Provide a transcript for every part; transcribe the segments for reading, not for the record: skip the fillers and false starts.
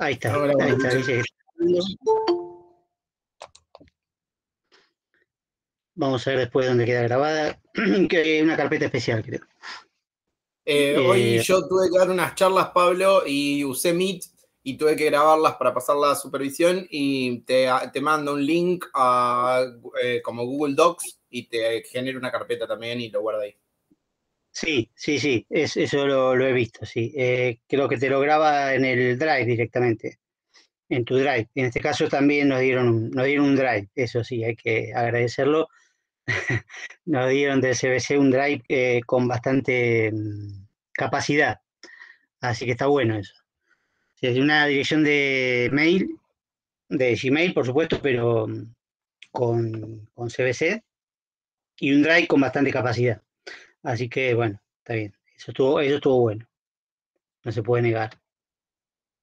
Ahí está, Ahora, ahí está. Dice que... Vamos a ver después dónde queda grabada. Que una carpeta especial, creo. Hoy yo tuve que dar unas charlas, Pablo, y usé Meet y tuve que grabarlas para pasar la supervisión y te mando un link a como Google Docs y te genera una carpeta también y lo guarda ahí. Sí, eso lo he visto, sí. Creo que te lo graba en el Drive directamente, en tu Drive. En este caso también nos dieron un Drive, eso sí, hay que agradecerlo. Nos dieron del CBC un Drive con bastante capacidad, así que está bueno eso. Sí, es una dirección de mail, de Gmail, por supuesto, pero con CBC y un Drive con bastante capacidad. Así que bueno, está bien. Eso estuvo bueno, no se puede negar.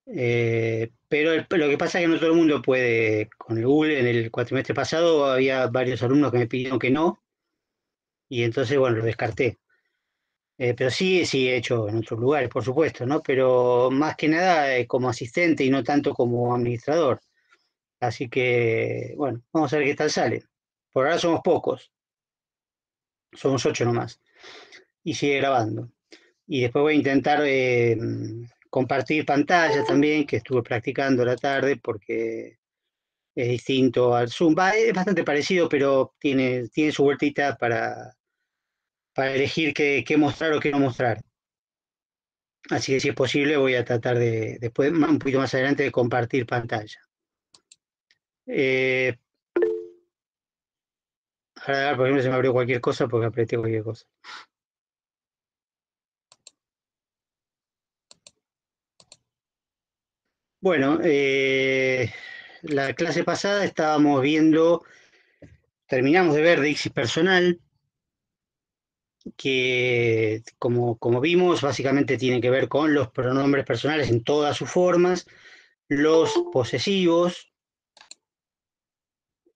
Pero lo que pasa es que no todo el mundo puede con el Google. En el cuatrimestre pasado había varios alumnos que me pidieron que no, y entonces, bueno, lo descarté. Pero sí he hecho en otros lugares, por supuesto, ¿no? Pero más que nada como asistente y no tanto como administrador. Así que, bueno, vamos a ver qué tal sale. Por ahora somos pocos, somos 8 nomás, y sigue grabando. Y después voy a intentar compartir pantalla también, que estuve practicando la tarde, porque es distinto al Zoom. Es bastante parecido, pero tiene su vueltita para elegir qué mostrar o qué no mostrar. Así que si es posible voy a tratar después, un poquito más adelante, de compartir pantalla. Eh, Ahora, por ejemplo, se me abrió cualquier cosa porque apreté cualquier cosa. Bueno, la clase pasada terminamos de ver Dixit personal, que como vimos, básicamente tiene que ver con los pronombres personales en todas sus formas, los posesivos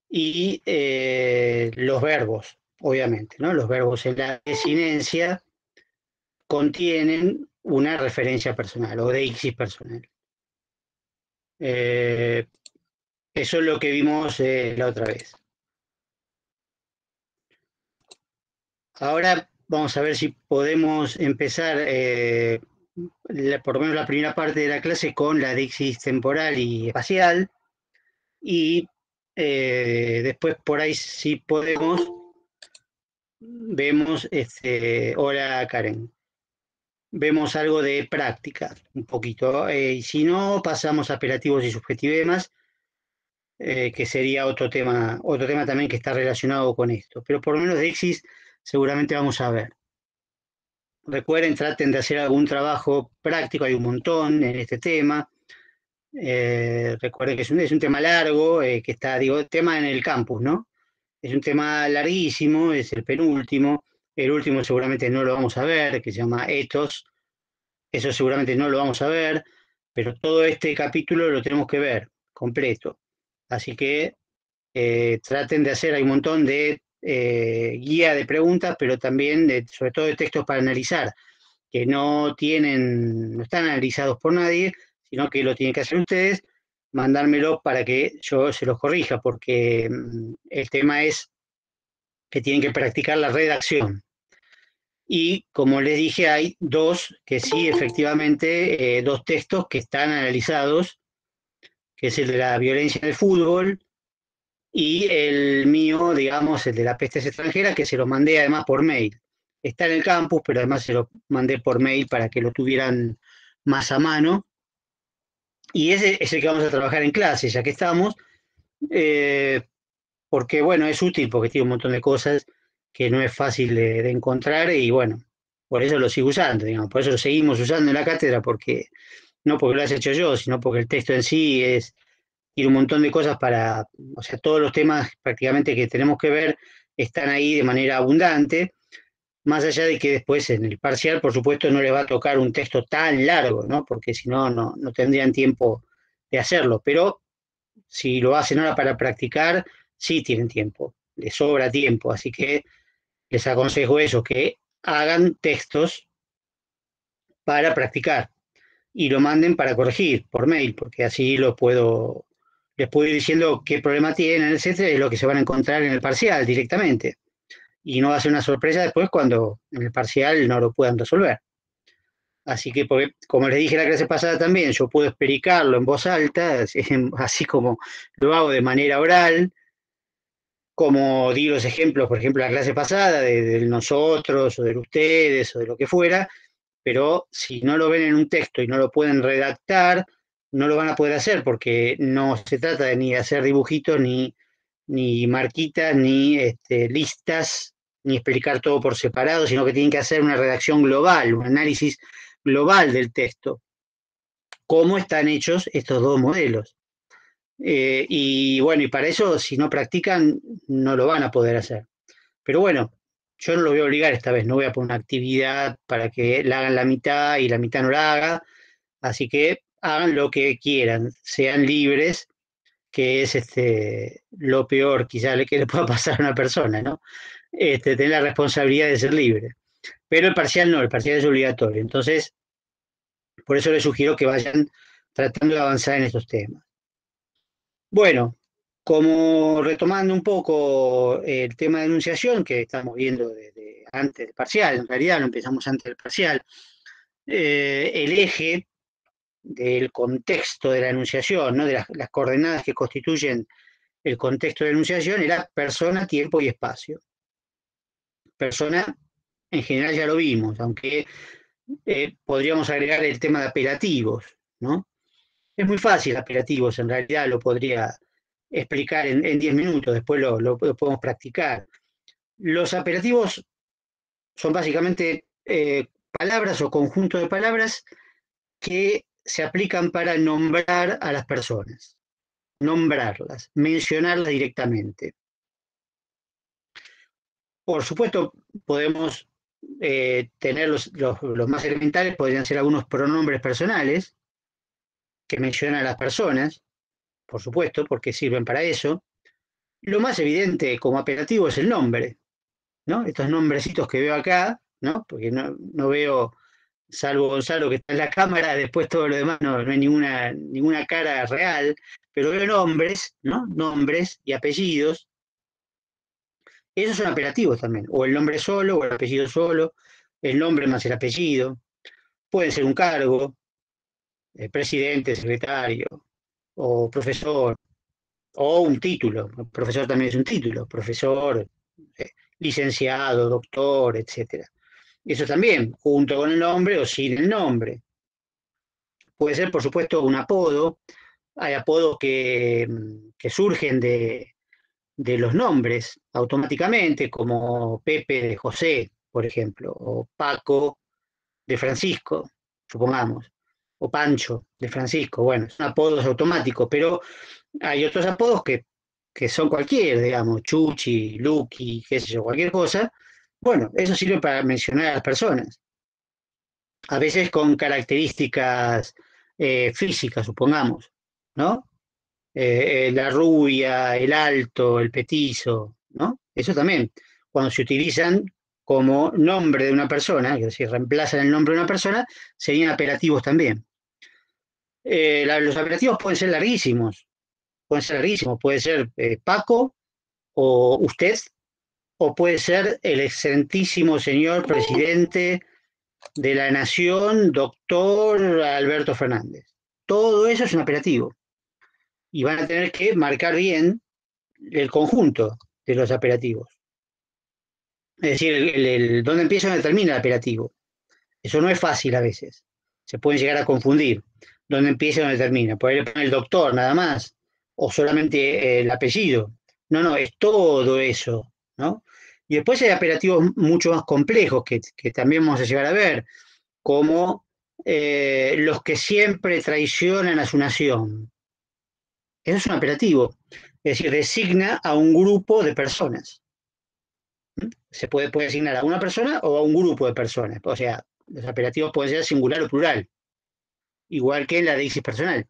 y los verbos, obviamente, ¿no? Los verbos en la desinencia contienen una referencia personal o deixis personal. Eh, Eso es lo que vimos la otra vez. Ahora vamos a ver si podemos empezar por lo menos la primera parte de la clase con la deixis temporal y espacial, y después por ahí si podemos vemos, hola Karen, vemos algo de práctica, un poquito, y si no pasamos a apelativos y subjetivemas, que sería otro tema también que está relacionado con esto, pero por lo menos deixis seguramente vamos a ver. Recuerden, traten de hacer algún trabajo práctico, hay un montón en este tema. Recuerden que es un tema largo, que está, digo, el tema en el campus, ¿no? Es un tema larguísimo, es el penúltimo. El último seguramente no lo vamos a ver, que se llama Ethos. Eso seguramente no lo vamos a ver, pero todo este capítulo lo tenemos que ver completo. Así que traten de hacer, hay un montón de guía de preguntas, pero también sobre todo de textos para analizar, que no están analizados por nadie, sino que lo tienen que hacer ustedes, mandármelo para que yo se los corrija, porque el tema es que tienen que practicar la redacción. Y como les dije, hay dos que sí, efectivamente, dos textos que están analizados, que es el de la violencia en el fútbol y el mío, digamos, el de la peste extranjera, que se lo mandé además por mail. Está en el campus, pero además se lo mandé por mail para que lo tuvieran más a mano. Y ese es el que vamos a trabajar en clase, ya que estamos, eh, porque bueno, es útil, porque tiene un montón de cosas que no es fácil de encontrar, y bueno, por eso lo sigo usando, digamos, por eso lo seguimos usando en la cátedra, porque no porque lo has hecho yo, sino porque el texto en sí tiene un montón de cosas o sea, todos los temas prácticamente que tenemos que ver están ahí de manera abundante, más allá de que después en el parcial, por supuesto, no les va a tocar un texto tan largo, ¿no? Porque si no, no tendrían tiempo de hacerlo, pero si lo hacen ahora para practicar, sí tienen tiempo, les sobra tiempo, así que les aconsejo eso, que hagan textos para practicar. y lo manden para corregir por mail, porque así les puedo ir diciendo qué problema tienen, etcétera, y lo que se van a encontrar en el parcial directamente. Y no va a ser una sorpresa después cuando en el parcial no lo puedan resolver. Así que, porque, como les dije la clase pasada también, yo puedo explicarlo en voz alta, así como lo hago de manera oral, como di los ejemplos, por ejemplo, la clase pasada, de nosotros, o de ustedes, o de lo que fuera, pero si no lo ven en un texto y no lo pueden redactar, no lo van a poder hacer, porque no se trata de ni hacer dibujitos, ni marquitas, ni listas, ni explicar todo por separado, sino que tienen que hacer una redacción global, un análisis global del texto. ¿Cómo están hechos estos dos modelos? Y bueno, y para eso, si no practican, no lo van a poder hacer. Pero bueno, yo no lo voy a obligar esta vez, no voy a poner una actividad para que la hagan la mitad y la mitad no la haga, así que hagan lo que quieran, sean libres, que es lo peor quizá que le pueda pasar a una persona, ¿no? Tener la responsabilidad de ser libre. Pero el parcial no, el parcial es obligatorio. Entonces, por eso les sugiero que vayan tratando de avanzar en estos temas. Bueno, como retomando un poco el tema de enunciación que estamos viendo desde antes del parcial, en realidad lo empezamos antes del parcial, el eje del contexto de la enunciación, ¿no? De las coordenadas que constituyen el contexto de enunciación era persona, tiempo y espacio. Persona, en general ya lo vimos, aunque podríamos agregar el tema de apelativos, ¿no? Es muy fácil apelativos, en realidad lo podría explicar en 10 minutos, después lo podemos practicar. Los apelativos son básicamente palabras o conjuntos de palabras que se aplican para nombrar a las personas, nombrarlas, mencionarlas directamente. Por supuesto, podemos tener los más elementales, podrían ser algunos pronombres personales que mencionan a las personas, por supuesto, porque sirven para eso. Lo más evidente como apelativo es el nombre, ¿no? Estos nombrecitos que veo acá, ¿no? Porque no veo, salvo Gonzalo que está en la cámara, después todo lo demás no hay ninguna cara real, pero veo nombres, ¿no? Nombres y apellidos. Esos son apelativos también, o el nombre solo, o el apellido solo, el nombre más el apellido. Puede ser un cargo, presidente, secretario, o profesor, o un título. El profesor también es un título, profesor, licenciado, doctor, etcétera. Eso también, junto con el nombre o sin el nombre. Puede ser, por supuesto, un apodo. Hay apodos que surgen de los nombres automáticamente, como Pepe de José, por ejemplo, o Paco de Francisco, supongamos, o Pancho de Francisco. Bueno, son apodos automáticos, pero hay otros apodos que son cualquier, digamos, Chuchi, Lucky, qué sé yo, cualquier cosa. Bueno, eso sirve para mencionar a las personas. A veces con características físicas, supongamos, ¿no? La rubia, el alto, el petizo, ¿no? Eso también, cuando se utilizan como nombre de una persona, es decir, reemplazan el nombre de una persona, serían apelativos también. Los apelativos pueden ser larguísimos, puede ser Paco o usted, o puede ser el excelentísimo señor presidente de la Nación, doctor Alberto Fernández. Todo eso es un apelativo. Y van a tener que marcar bien el conjunto de los apelativos. Es decir, dónde empieza y dónde termina el apelativo. Eso no es fácil a veces. Se pueden llegar a confundir. Dónde empieza y dónde termina. Por ahí le ponen el doctor nada más. O solamente el apellido. No, es todo eso, ¿no? Y después hay apelativos mucho más complejos que también vamos a llegar a ver, como los que siempre traicionan a su nación. Eso es un apelativo. Es decir, designa a un grupo de personas. Se puede asignar a una persona o a un grupo de personas. O sea, los apelativos pueden ser singular o plural, igual que en la deísis personal.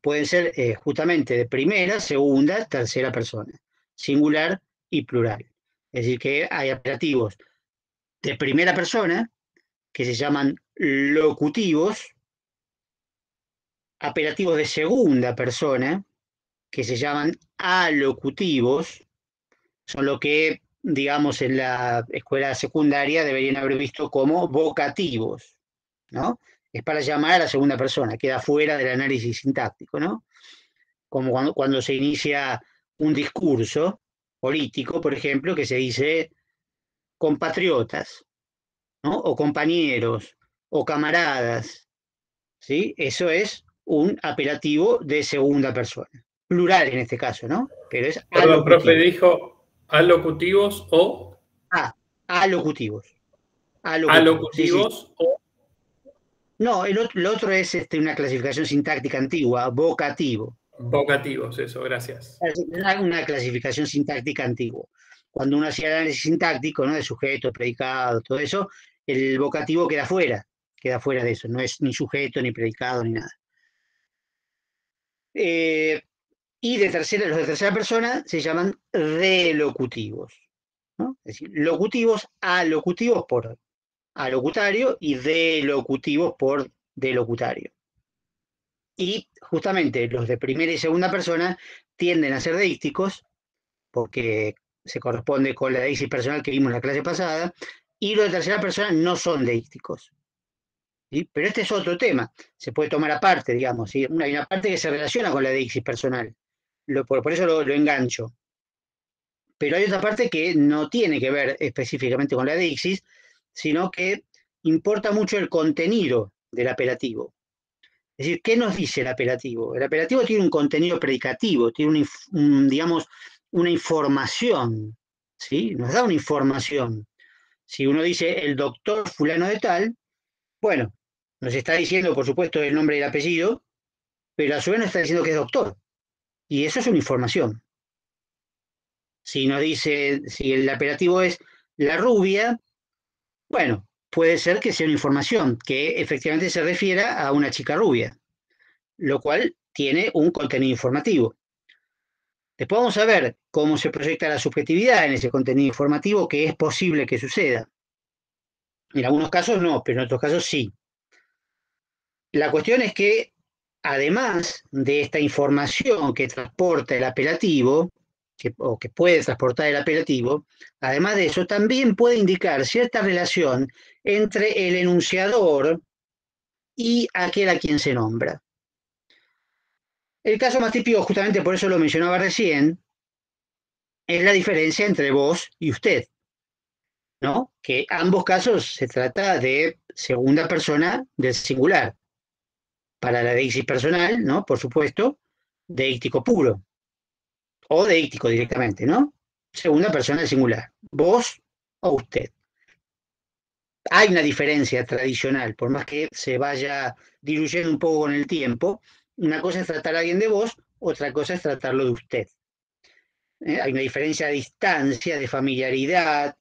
Pueden ser justamente de primera, segunda, tercera persona, singular y plural. Es decir, que hay apelativos de primera persona que se llaman locutivos, apelativos de segunda persona, que se llaman alocutivos, son lo que, digamos, en la escuela secundaria deberían haber visto como vocativos, ¿no? Es para llamar a la segunda persona, queda fuera del análisis sintáctico, ¿no? Como cuando se inicia un discurso político, por ejemplo, que se dice compatriotas, ¿no? O compañeros, o camaradas, ¿sí? Eso es un apelativo de segunda persona. Plural en este caso, ¿no? Pero es Perdón, profe, alocutivo. dijo alocutivos o Ah, alocutivos. Alocutivos, sí, sí. alocutivos o No, lo otro es una clasificación sintáctica antigua, vocativo. vocativos, eso, gracias. Una clasificación sintáctica antigua. Cuando uno hacía análisis sintáctico, ¿no? De sujeto, predicado, todo eso, el vocativo queda fuera de eso, no es ni sujeto, ni predicado, ni nada. Y los de tercera persona se llaman relocutivos, ¿no? Es decir, locutivos, alocutivos por alocutario y delocutivos por delocutario. Y justamente los de primera y segunda persona tienden a ser deícticos, porque se corresponde con la deíctica personal que vimos en la clase pasada, y los de tercera persona no son deícticos. ¿Sí? Pero este es otro tema, se puede tomar aparte, digamos, ¿sí? Hay una parte que se relaciona con la deíctica personal, por eso lo engancho. Pero hay otra parte que no tiene que ver específicamente con la deíctica, sino que importa mucho el contenido del apelativo. Es decir, ¿qué nos dice el apelativo? El apelativo tiene un contenido predicativo, tiene digamos, una información, ¿sí? Nos da una información. Si uno dice el doctor fulano de tal, bueno, nos está diciendo, por supuesto, el nombre y el apellido, pero a su vez nos está diciendo que es doctor. Y eso es una información. Si nos dice, si el apelativo es la rubia, bueno, puede ser que sea una información que efectivamente se refiera a una chica rubia, lo cual tiene un contenido informativo. Después vamos a ver cómo se proyecta la subjetividad en ese contenido informativo, que es posible que suceda. En algunos casos no, pero en otros casos sí. La cuestión es que, además de esta información que transporta el apelativo, o que puede transportar el apelativo, además de eso, también puede indicar cierta relación entre el enunciador y aquel a quien se nombra. El caso más típico, justamente por eso lo mencionaba recién, es la diferencia entre vos y usted, ¿no? Que ambos casos se trata de segunda persona del singular. Para la deíctica personal, ¿no? Por supuesto, deíctico puro o deíctico directamente, ¿no? Segunda persona del singular. Vos o usted. Hay una diferencia tradicional, por más que se vaya diluyendo un poco con el tiempo. Una cosa es tratar a alguien de vos, otra cosa es tratarlo de usted. Hay una diferencia de distancia, de familiaridad,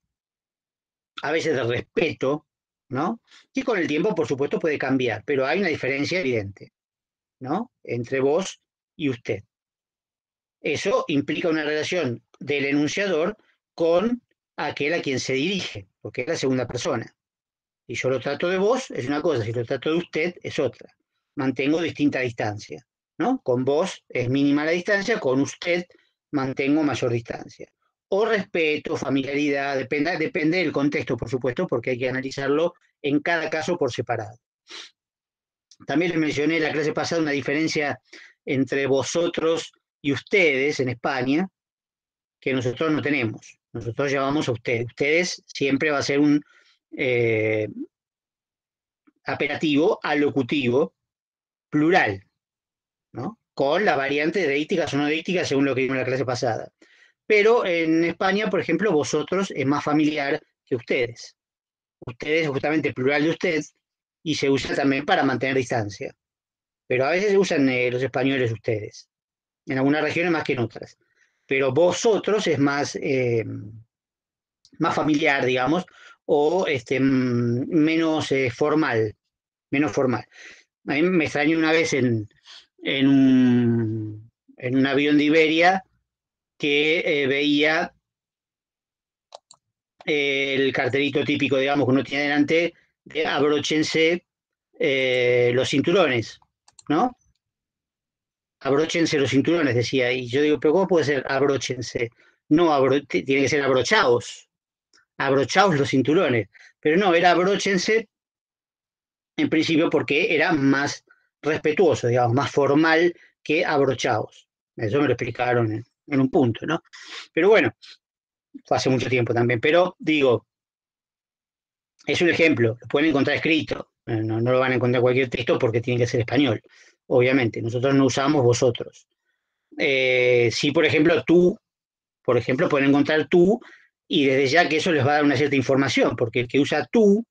a veces de respeto, ¿no? Y con el tiempo, por supuesto, puede cambiar, pero hay una diferencia evidente, ¿no? Entre vos y usted. Eso implica una relación del enunciador con aquel a quien se dirige, porque es la segunda persona. Si yo lo trato de vos, es una cosa, si lo trato de usted, es otra. Mantengo distinta distancia, ¿no? Con vos es mínima la distancia, con usted mantengo mayor distancia. O respeto, familiaridad, depende del contexto, por supuesto, porque hay que analizarlo en cada caso por separado. También les mencioné en la clase pasada una diferencia entre vosotros y ustedes en España, que nosotros no tenemos. Nosotros llamamos a ustedes. Ustedes siempre va a ser un apelativo alocutivo plural, ¿no? Con la variante deícticas o no deícticas según lo que vimos en la clase pasada. Pero en España, por ejemplo, vosotros es más familiar que ustedes. Ustedes es justamente plural de usted y se usa también para mantener distancia. Pero a veces se usan los españoles ustedes. En algunas regiones más que en otras. Pero vosotros es más familiar, digamos, o menos formal, menos formal. A mí me extrañó una vez en, en un avión de Iberia que veía el cartelito típico, digamos, que uno tiene delante, de abróchense los cinturones, ¿no? abróchense los cinturones, decía. Y yo digo, pero ¿cómo puede ser abróchense? No, tiene que ser abrochaos. Abrochaos los cinturones. Pero no, era abróchense en principio porque era más respetuoso, digamos, más formal que abrochaos. Eso me lo explicaron en un punto, ¿no? Pero bueno, fue hace mucho tiempo también. Pero digo, es un ejemplo, lo pueden encontrar escrito. No lo van a encontrar en cualquier texto porque tiene que ser español. Obviamente, nosotros no usamos vosotros. Sí, por ejemplo, tú, por ejemplo, pueden encontrar tú y desde ya que eso les va a dar una cierta información, porque el que usa tú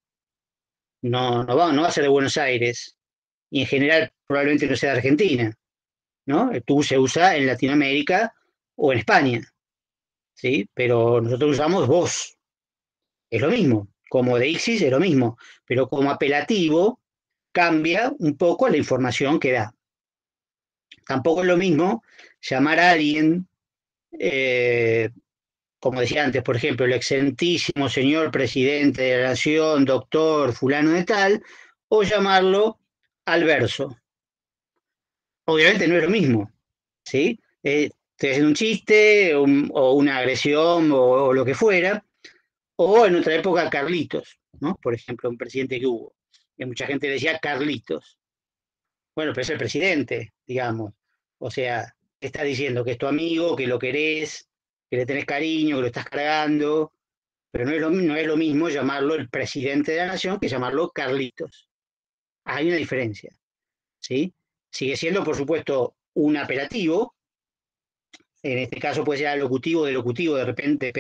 no va a ser de Buenos Aires y en general probablemente no sea de Argentina, ¿no? El tú se usa en Latinoamérica o en España, ¿sí? Pero nosotros usamos vos, es lo mismo, como deixis es lo mismo, pero como apelativo cambia un poco la información que da. Tampoco es lo mismo llamar a alguien, como decía antes, por ejemplo, el excelentísimo señor presidente de la nación, doctor fulano de tal, o llamarlo al verso. Obviamente no es lo mismo, ¿sí? Estoy haciendo un chiste o una agresión o lo que fuera, o en otra época Carlitos, ¿no? Por ejemplo, un presidente que hubo. Y mucha gente decía Carlitos. Bueno, pero es el presidente, digamos. O sea, está diciendo que es tu amigo, que lo querés, que le tenés cariño, que lo estás cargando, pero no es lo mismo llamarlo el presidente de la nación que llamarlo Carlitos. Hay una diferencia, ¿sí? Sigue siendo, por supuesto, un apelativo. En este caso puede ser alocutivo, de locutivo, de repente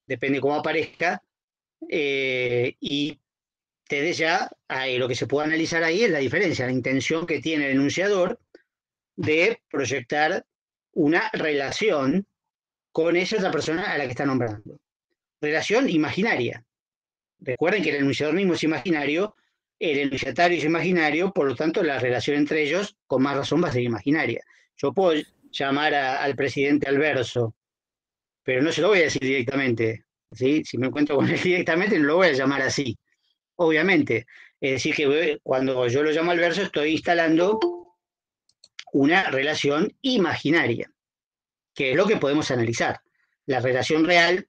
depende cómo aparezca. Y desde ya lo que se puede analizar ahí es la diferencia, la intención que tiene el enunciador de proyectar una relación con esa otra persona a la que está nombrando. Relación imaginaria. Recuerden que el enunciador mismo es imaginario, el enunciatario es imaginario, por lo tanto la relación entre ellos, con más razón, va a ser imaginaria. Yo puedo llamar al presidente al verso, pero no se lo voy a decir directamente. ¿Sí? Si me encuentro con él directamente, no lo voy a llamar así, obviamente. Es decir, que cuando yo lo llamo al verso, estoy instalando una relación imaginaria, que es lo que podemos analizar. La relación real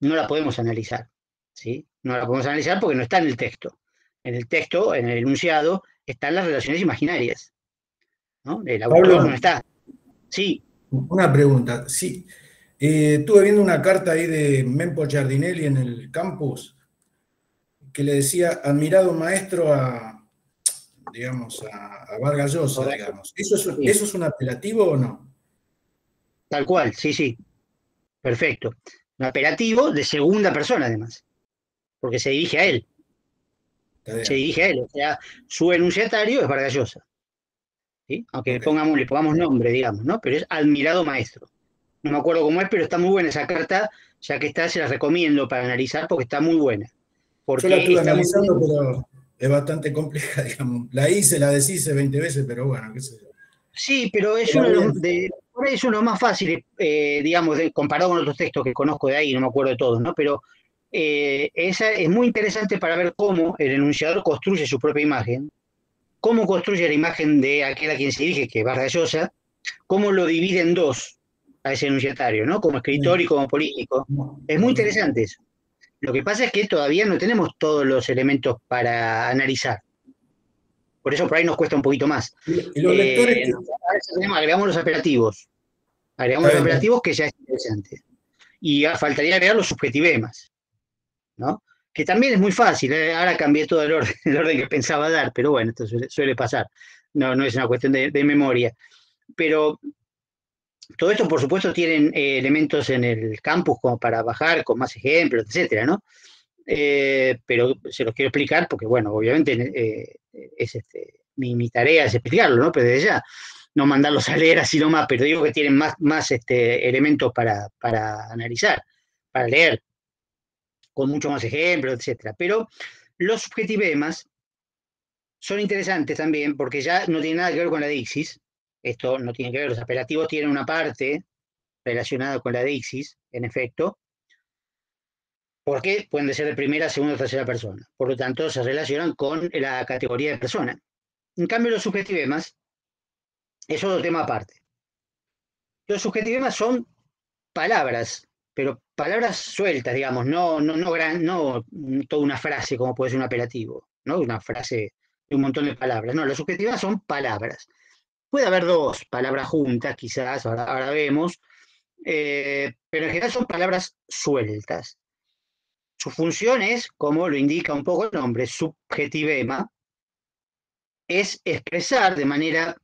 no la podemos analizar, ¿sí? No la podemos analizar porque no está en el texto. En el texto, en el enunciado, están las relaciones imaginarias, ¿no? El autor no Pablo, está. Sí, una pregunta. Sí, estuve viendo una carta ahí de Mempo Giardinelli en el campus que le decía admirado maestro digamos, a Vargas Llosa, correcto. digamos. ¿Eso Sí, es un apelativo o no? tal cual, sí, sí, perfecto. Un apelativo de segunda persona, además, porque se dirige a él, Está se bien. dirige a él. O sea, su enunciatario es Vargas Llosa, ¿sí? Aunque Ok. le pongamos nombre, digamos, ¿no? Pero es admirado maestro. No me acuerdo cómo es, pero está muy buena esa carta, ya que está, se la recomiendo para analizar porque está muy buena. Yo la Porque estuve está muy analizando, bien. pero es bastante compleja, digamos. La deshice 20 veces, pero bueno, qué sé yo. Sí, pero es Pero uno bien. por ahí es uno de los más fáciles, digamos, comparado con otros textos que conozco de ahí, no me acuerdo de todos, ¿no? Pero esa es muy interesante para ver cómo el enunciador construye su propia imagen, cómo construye la imagen de aquel a quien se dirige, que es Vargas Llosa, cómo lo divide en dos a ese enunciatario, ¿no? Como escritor y como político. Es muy interesante eso. Lo que pasa es que todavía no tenemos todos los elementos para analizar. Por eso por ahí nos cuesta un poquito más. Y los lectores que... Agregamos los apelativos. Agregamos Está los bien, está bien. apelativos que ya es interesante. Y faltaría agregar los subjetivemas, ¿no? Que también es muy fácil. Ahora cambié todo el orden que pensaba dar, pero bueno, esto suele pasar. No es una cuestión de memoria. Pero todo esto, por supuesto, tienen elementos en el campus como para bajar con más ejemplos, etcétera, ¿no? Pero se los quiero explicar porque, bueno, obviamente es mi tarea es explicarlo, ¿no? Pero desde ya, no mandarlos a leer así nomás, pero digo que tienen más elementos para analizar, para leer, con mucho más ejemplos, etcétera. Pero los subjetivemas son interesantes también porque ya no tienen nada que ver con la dixis. Esto no tiene que ver, los apelativos tienen una parte relacionada con la dixis, en efecto, porque pueden ser de primera, segunda o tercera persona. Por lo tanto, se relacionan con la categoría de persona. En cambio, los subjetivemas Es otro tema aparte. Los subjetivemas son palabras, pero palabras sueltas, digamos, no toda una frase como puede ser un apelativo, ¿no? Una frase de un montón de palabras. No, los subjetivemas son palabras. Puede haber dos palabras juntas, quizás, ahora vemos, pero en general son palabras sueltas. Su función es, como lo indica un poco el nombre, subjetivema, es expresar de manera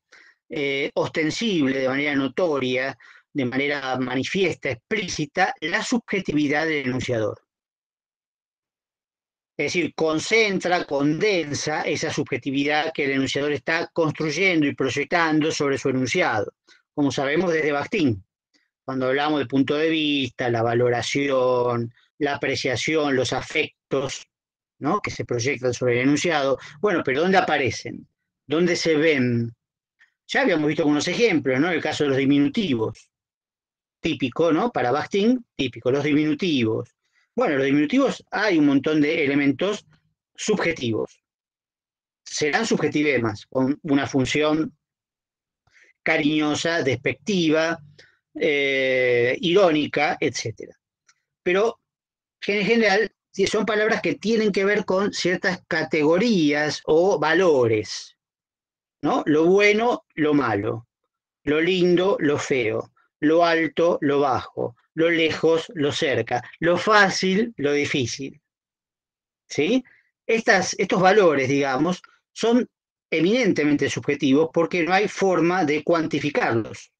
ostensible, de manera notoria, de manera manifiesta, explícita, la subjetividad del enunciador. Es decir, concentra, condensa esa subjetividad que el enunciador está construyendo y proyectando sobre su enunciado, como sabemos desde Bakhtin, cuando hablamos del punto de vista, la valoración, la apreciación, los afectos, ¿no?, que se proyectan sobre el enunciado. Bueno, pero ¿dónde aparecen? ¿Dónde se ven? Ya habíamos visto algunos ejemplos, ¿no? El caso de los diminutivos, típico, ¿no? Para Bakhtin, típico, los diminutivos. Bueno, los diminutivos hay un montón de elementos subjetivos. Serán subjetivemas, con una función cariñosa, despectiva, irónica, etc. Pero en general son palabras que tienen que ver con ciertas categorías o valores, ¿no? Lo bueno, lo malo, lo lindo, lo feo, lo alto, lo bajo, lo lejos, lo cerca, lo fácil, lo difícil. ¿Sí? Estos valores, digamos, son eminentemente subjetivos porque no hay forma de cuantificarlos,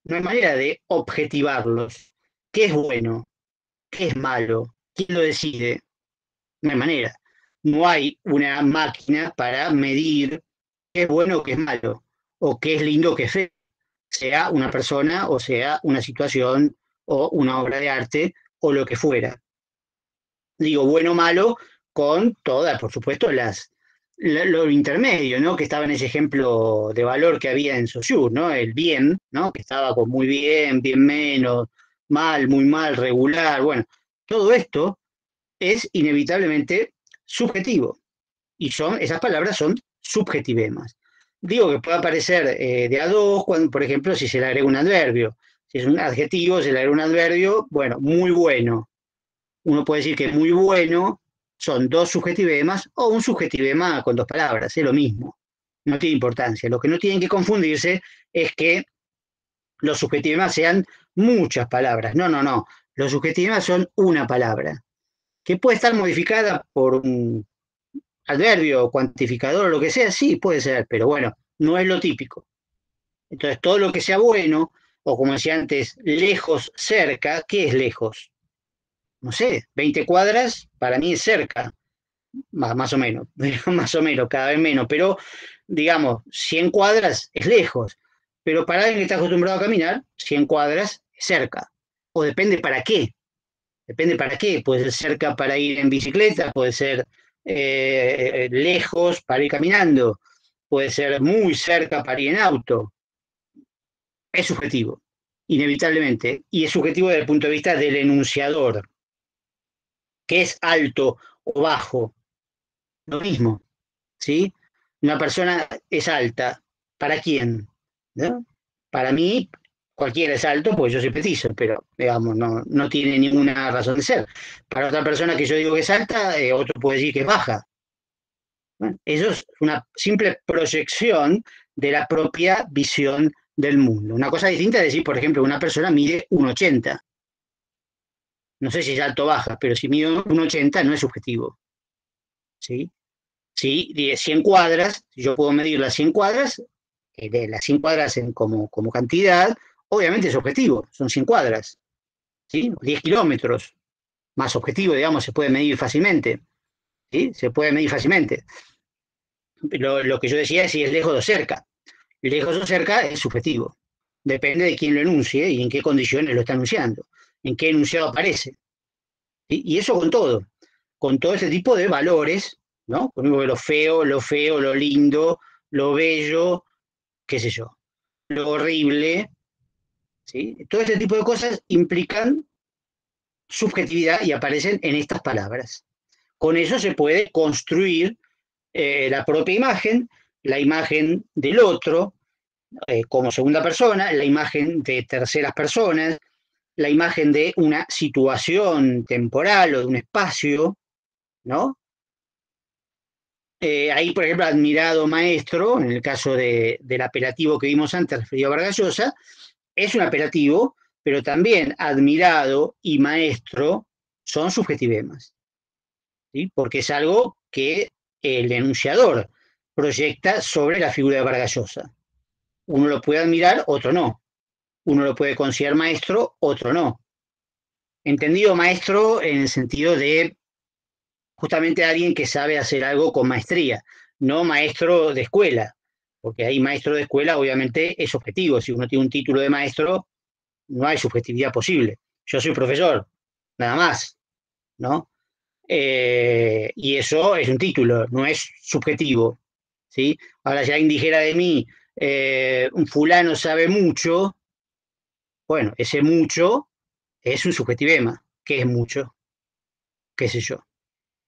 no hay manera de objetivarlos. ¿Qué es bueno? ¿Qué es malo? ¿Quién lo decide? No hay manera. No hay una máquina para medir qué es bueno o qué es malo, o qué es lindo o qué es feo, sea una persona o sea una situación o una obra de arte o lo que fuera. Digo bueno o malo con todas, por supuesto, lo intermedio, ¿no? Que estaba en ese ejemplo de valor que había en Saussure, ¿no? El bien, ¿no? Que estaba con muy bien, bien menos, mal, muy mal, regular. Bueno, todo esto es inevitablemente subjetivo. Y esas palabras son subjetivemas. Digo que puede aparecer de a dos, cuando, por ejemplo, si se le agrega un adverbio. Si es un adjetivo, se le agrega un adverbio, bueno, muy bueno. Uno puede decir que muy bueno son dos subjetivemas o un subjetivema con dos palabras, es lo mismo. No tiene importancia. Lo que no tienen que confundirse es que los subjetivemas sean muchas palabras. No. Los subjetivemas son una palabra, que puede estar modificada por un adverbio, cuantificador o lo que sea, sí, puede ser, pero bueno, no es lo típico. Entonces, todo lo que sea bueno, o como decía antes, lejos, cerca, ¿qué es lejos? No sé, 20 cuadras para mí es cerca, más o menos, más o menos, cada vez menos, pero digamos, 100 cuadras es lejos, pero para alguien que está acostumbrado a caminar, 100 cuadras es cerca, o depende para qué, puede ser cerca para ir en bicicleta, puede ser lejos para ir caminando, puede ser muy cerca para ir en auto. Es subjetivo, inevitablemente, y es subjetivo desde el punto de vista del enunciador, que es alto o bajo, lo mismo, ¿sí? Una persona es alta, ¿para quién? ¿No? Para mí, cualquiera es alto, porque yo soy petizo, pero digamos, no tiene ninguna razón de ser. Para otra persona que yo digo que es alta, otro puede decir que es baja. Bueno, eso es una simple proyección de la propia visión del mundo. Una cosa distinta es decir, por ejemplo, una persona mide 1,80. No sé si es alto o baja, pero si mide 1,80 no es subjetivo. ¿Sí? Si 100 cuadras, si yo puedo medir las 100 cuadras, de las 100 cuadras como cantidad, obviamente es objetivo, son 100 cuadras. ¿Sí? 10 kilómetros, más objetivo, digamos, se puede medir fácilmente. ¿Sí? Se puede medir fácilmente. Lo que yo decía es si es lejos o cerca. Lejos o cerca es subjetivo. Depende de quién lo enuncie y en qué condiciones lo está anunciando, en qué enunciado aparece. ¿Sí? Y eso con todo este tipo de valores, ¿no? Con lo feo, lo lindo, lo bello, qué sé yo, lo horrible, ¿sí? Todo este tipo de cosas implican subjetividad y aparecen en estas palabras. Con eso se puede construir la propia imagen, la imagen del otro, como segunda persona, la imagen de terceras personas, la imagen de una situación temporal o de un espacio, ¿no? Ahí, por ejemplo, admirado maestro, en el caso del apelativo que vimos antes referido a Vargas Llosa, es un apelativo, pero también admirado y maestro son subjetivemas, ¿sí? Porque es algo que el enunciador proyecta sobre la figura de Vargas Llosa. Uno lo puede admirar, otro no. Uno lo puede considerar maestro, otro no. Entendido maestro en el sentido de justamente alguien que sabe hacer algo con maestría, no maestro de escuela, porque ahí maestro de escuela obviamente es objetivo. Si uno tiene un título de maestro, no hay subjetividad posible. Yo soy profesor, nada más, ¿no? Y eso es un título, no es subjetivo, ¿sí? Ahora, si alguien dijera de mí, un fulano sabe mucho, bueno, ese mucho es un subjetivema. ¿Qué es mucho? ¿Qué sé yo?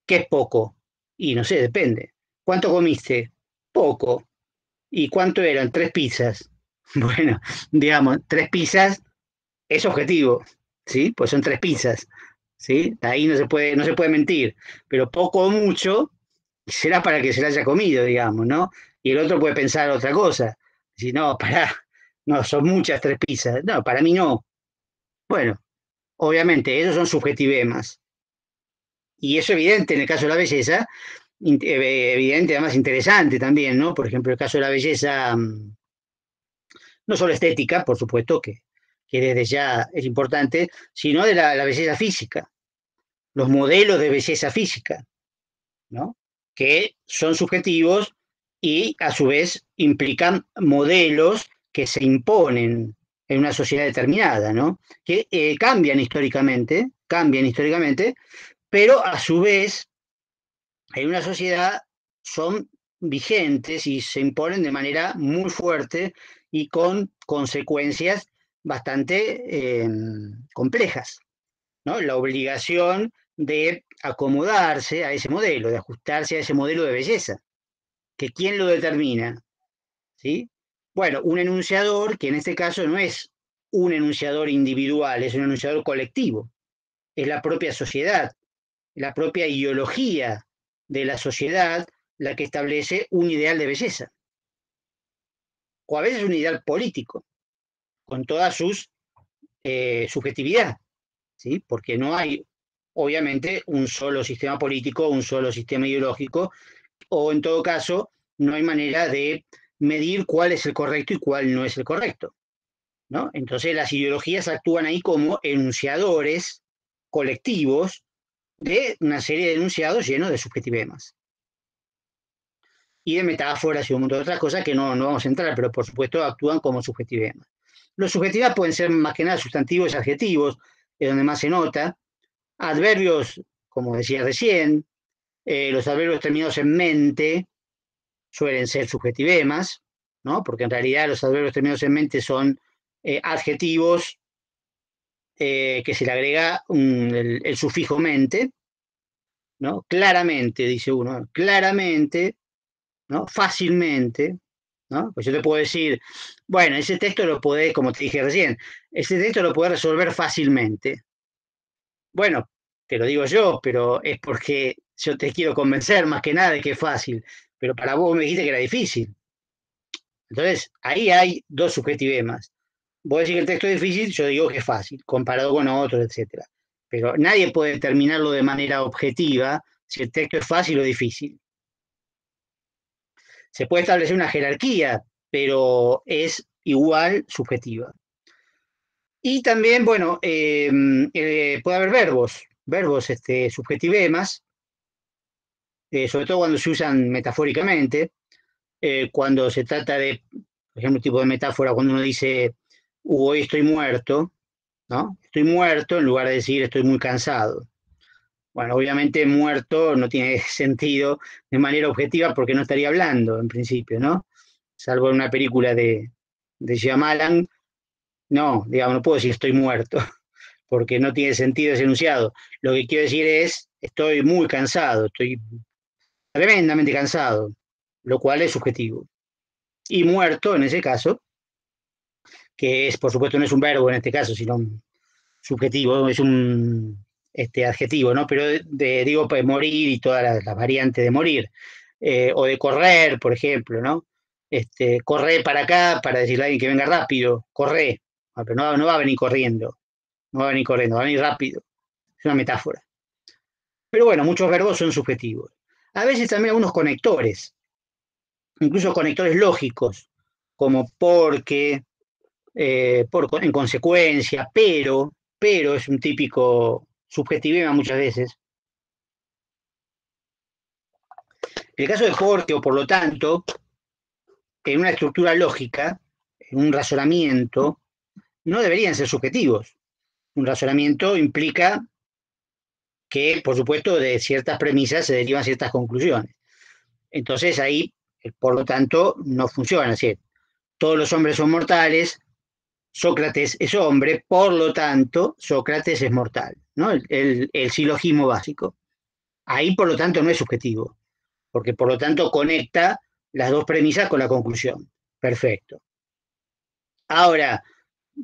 ¿Qué es poco? Y no sé, depende. ¿Cuánto comiste? Poco. ¿Y cuánto eran? 3 pizzas. Bueno, digamos, 3 pizzas es objetivo, ¿sí? Pues son 3 pizzas, ¿sí? Ahí no se puede mentir. Pero poco o mucho será para que se la haya comido, digamos, ¿no? Y el otro puede pensar otra cosa. Si no, pará, no, son muchas 3 pizzas. No, para mí no. Bueno, obviamente, esos son subjetivemas. Y eso es evidente en el caso de la belleza, evidente, además interesante también, ¿no? Por ejemplo, el caso de la belleza, no solo estética, por supuesto, que desde ya es importante, sino de la belleza física, los modelos de belleza física, ¿no? Que son subjetivos y a su vez implican modelos que se imponen en una sociedad determinada, ¿no? Que cambian históricamente, pero a su vez en una sociedad son vigentes y se imponen de manera muy fuerte y con consecuencias bastante complejas, ¿no? La obligación de acomodarse a ese modelo, de ajustarse a ese modelo de belleza, que ¿quién lo determina? ¿Sí? Bueno, un enunciador que en este caso no es un enunciador individual, es un enunciador colectivo, es la propia sociedad, la propia ideología de la sociedad la que establece un ideal de belleza, o a veces un ideal político, con toda su subjetividad, ¿sí? Porque no hay, obviamente, un solo sistema político, un solo sistema ideológico, o en todo caso, no hay manera de medir cuál es el correcto y cuál no es el correcto, ¿no? Entonces las ideologías actúan ahí como enunciadores colectivos de una serie de enunciados llenos de subjetivemas y de metáforas y un montón de otras cosas que no vamos a entrar, pero por supuesto actúan como subjetivemas. Los subjetivemas pueden ser más que nada sustantivos y adjetivos, es donde más se nota, adverbios, como decía recién, los adverbios terminados en mente suelen ser subjetivemas, ¿no? Porque en realidad los adverbios terminados en mente son adjetivos que se le agrega el sufijo mente, ¿no? Claramente, dice uno, claramente, ¿no? Fácilmente, ¿no? Pues yo te puedo decir, bueno, ese texto lo podés, como te dije recién, ese texto lo podés resolver fácilmente. Bueno, te lo digo yo, pero es porque yo te quiero convencer más que nada de que es fácil, pero para vos me dijiste que era difícil. Entonces, ahí hay dos subjetivemas. Vos decís que el texto es difícil, yo digo que es fácil, comparado con otros, etc. Pero nadie puede determinarlo de manera objetiva si el texto es fácil o difícil. Se puede establecer una jerarquía, pero es igual subjetiva. Y también, bueno, puede haber verbos subjetivemas, sobre todo cuando se usan metafóricamente, cuando se trata de, por ejemplo, un tipo de metáfora, cuando uno dice, hoy estoy muerto, ¿no? Estoy muerto en lugar de decir estoy muy cansado. Bueno, obviamente muerto no tiene sentido de manera objetiva porque no estaría hablando en principio, ¿no? Salvo en una película de Shyamalan, no, digamos, no puedo decir estoy muerto porque no tiene sentido ese enunciado. Lo que quiero decir es estoy muy cansado, estoy tremendamente cansado, lo cual es subjetivo. Y muerto, en ese caso, que es, por supuesto, no es un verbo en este caso, sino un subjetivo, es un adjetivo, ¿no? Pero digo, pues, morir y todas las variantes de morir, o de correr, por ejemplo, ¿no? Corre para acá para decirle a alguien que venga rápido, corre, pero no va a venir corriendo, no va a venir corriendo, va a venir rápido, es una metáfora. Pero bueno, muchos verbos son subjetivos. A veces también algunos conectores, incluso conectores lógicos, como porque, en consecuencia, pero es un típico subjetivema muchas veces. En el caso de porque o por lo tanto, en una estructura lógica, en un razonamiento, no deberían ser subjetivos. Un razonamiento implica que, por supuesto, de ciertas premisas se derivan ciertas conclusiones. Entonces ahí, por lo tanto, no funciona. Es decir, todos los hombres son mortales, Sócrates es hombre, por lo tanto, Sócrates es mortal, ¿no? El silogismo básico. Ahí, por lo tanto, no es subjetivo, porque por lo tanto conecta las dos premisas con la conclusión. Perfecto. Ahora,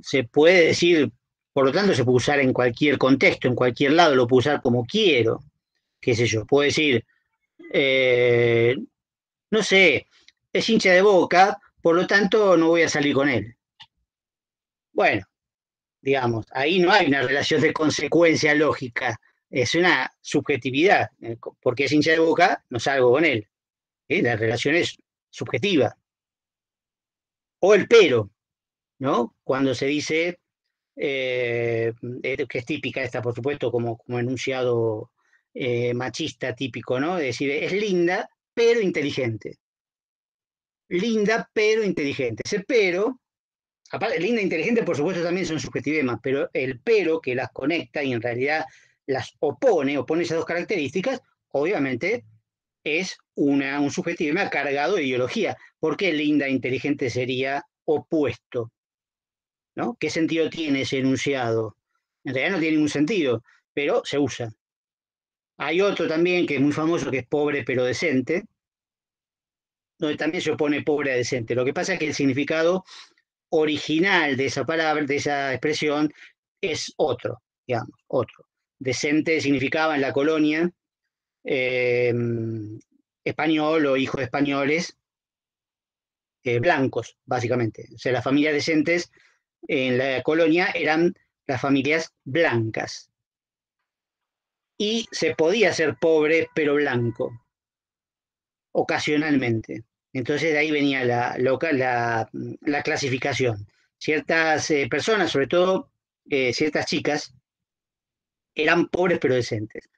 se puede decir, por lo tanto, se puede usar en cualquier contexto, en cualquier lado, lo puedo usar como quiero, qué sé yo, puedo decir, no sé, es hincha de Boca, por lo tanto no voy a salir con él. Bueno, digamos, ahí no hay una relación de consecuencia lógica, es una subjetividad, porque es hincha de Boca, no salgo con él. La relación es subjetiva. O el pero, ¿no? Cuando se dice, que es típica esta, por supuesto, como enunciado machista típico, ¿no? Es decir, es linda, pero inteligente. Linda, pero inteligente. Ese pero, aparte, linda e inteligente, por supuesto, también son subjetivemas, pero el pero que las conecta y en realidad las opone esas dos características, obviamente es un subjetivema cargado de ideología. ¿Por qué linda e inteligente sería opuesto? ¿No? ¿Qué sentido tiene ese enunciado? En realidad no tiene ningún sentido, pero se usa. Hay otro también que es muy famoso, que es pobre pero decente, donde también se opone pobre a decente. Lo que pasa es que el significado original de esa palabra, de esa expresión, es otro, digamos, otro. Decente significaba en la colonia español o hijo de españoles blancos, básicamente. O sea, las familias decentes en la colonia eran las familias blancas. Y se podía ser pobre pero blanco, ocasionalmente. Entonces de ahí venía la clasificación. Ciertas personas, sobre todo ciertas chicas, eran pobres pero decentes.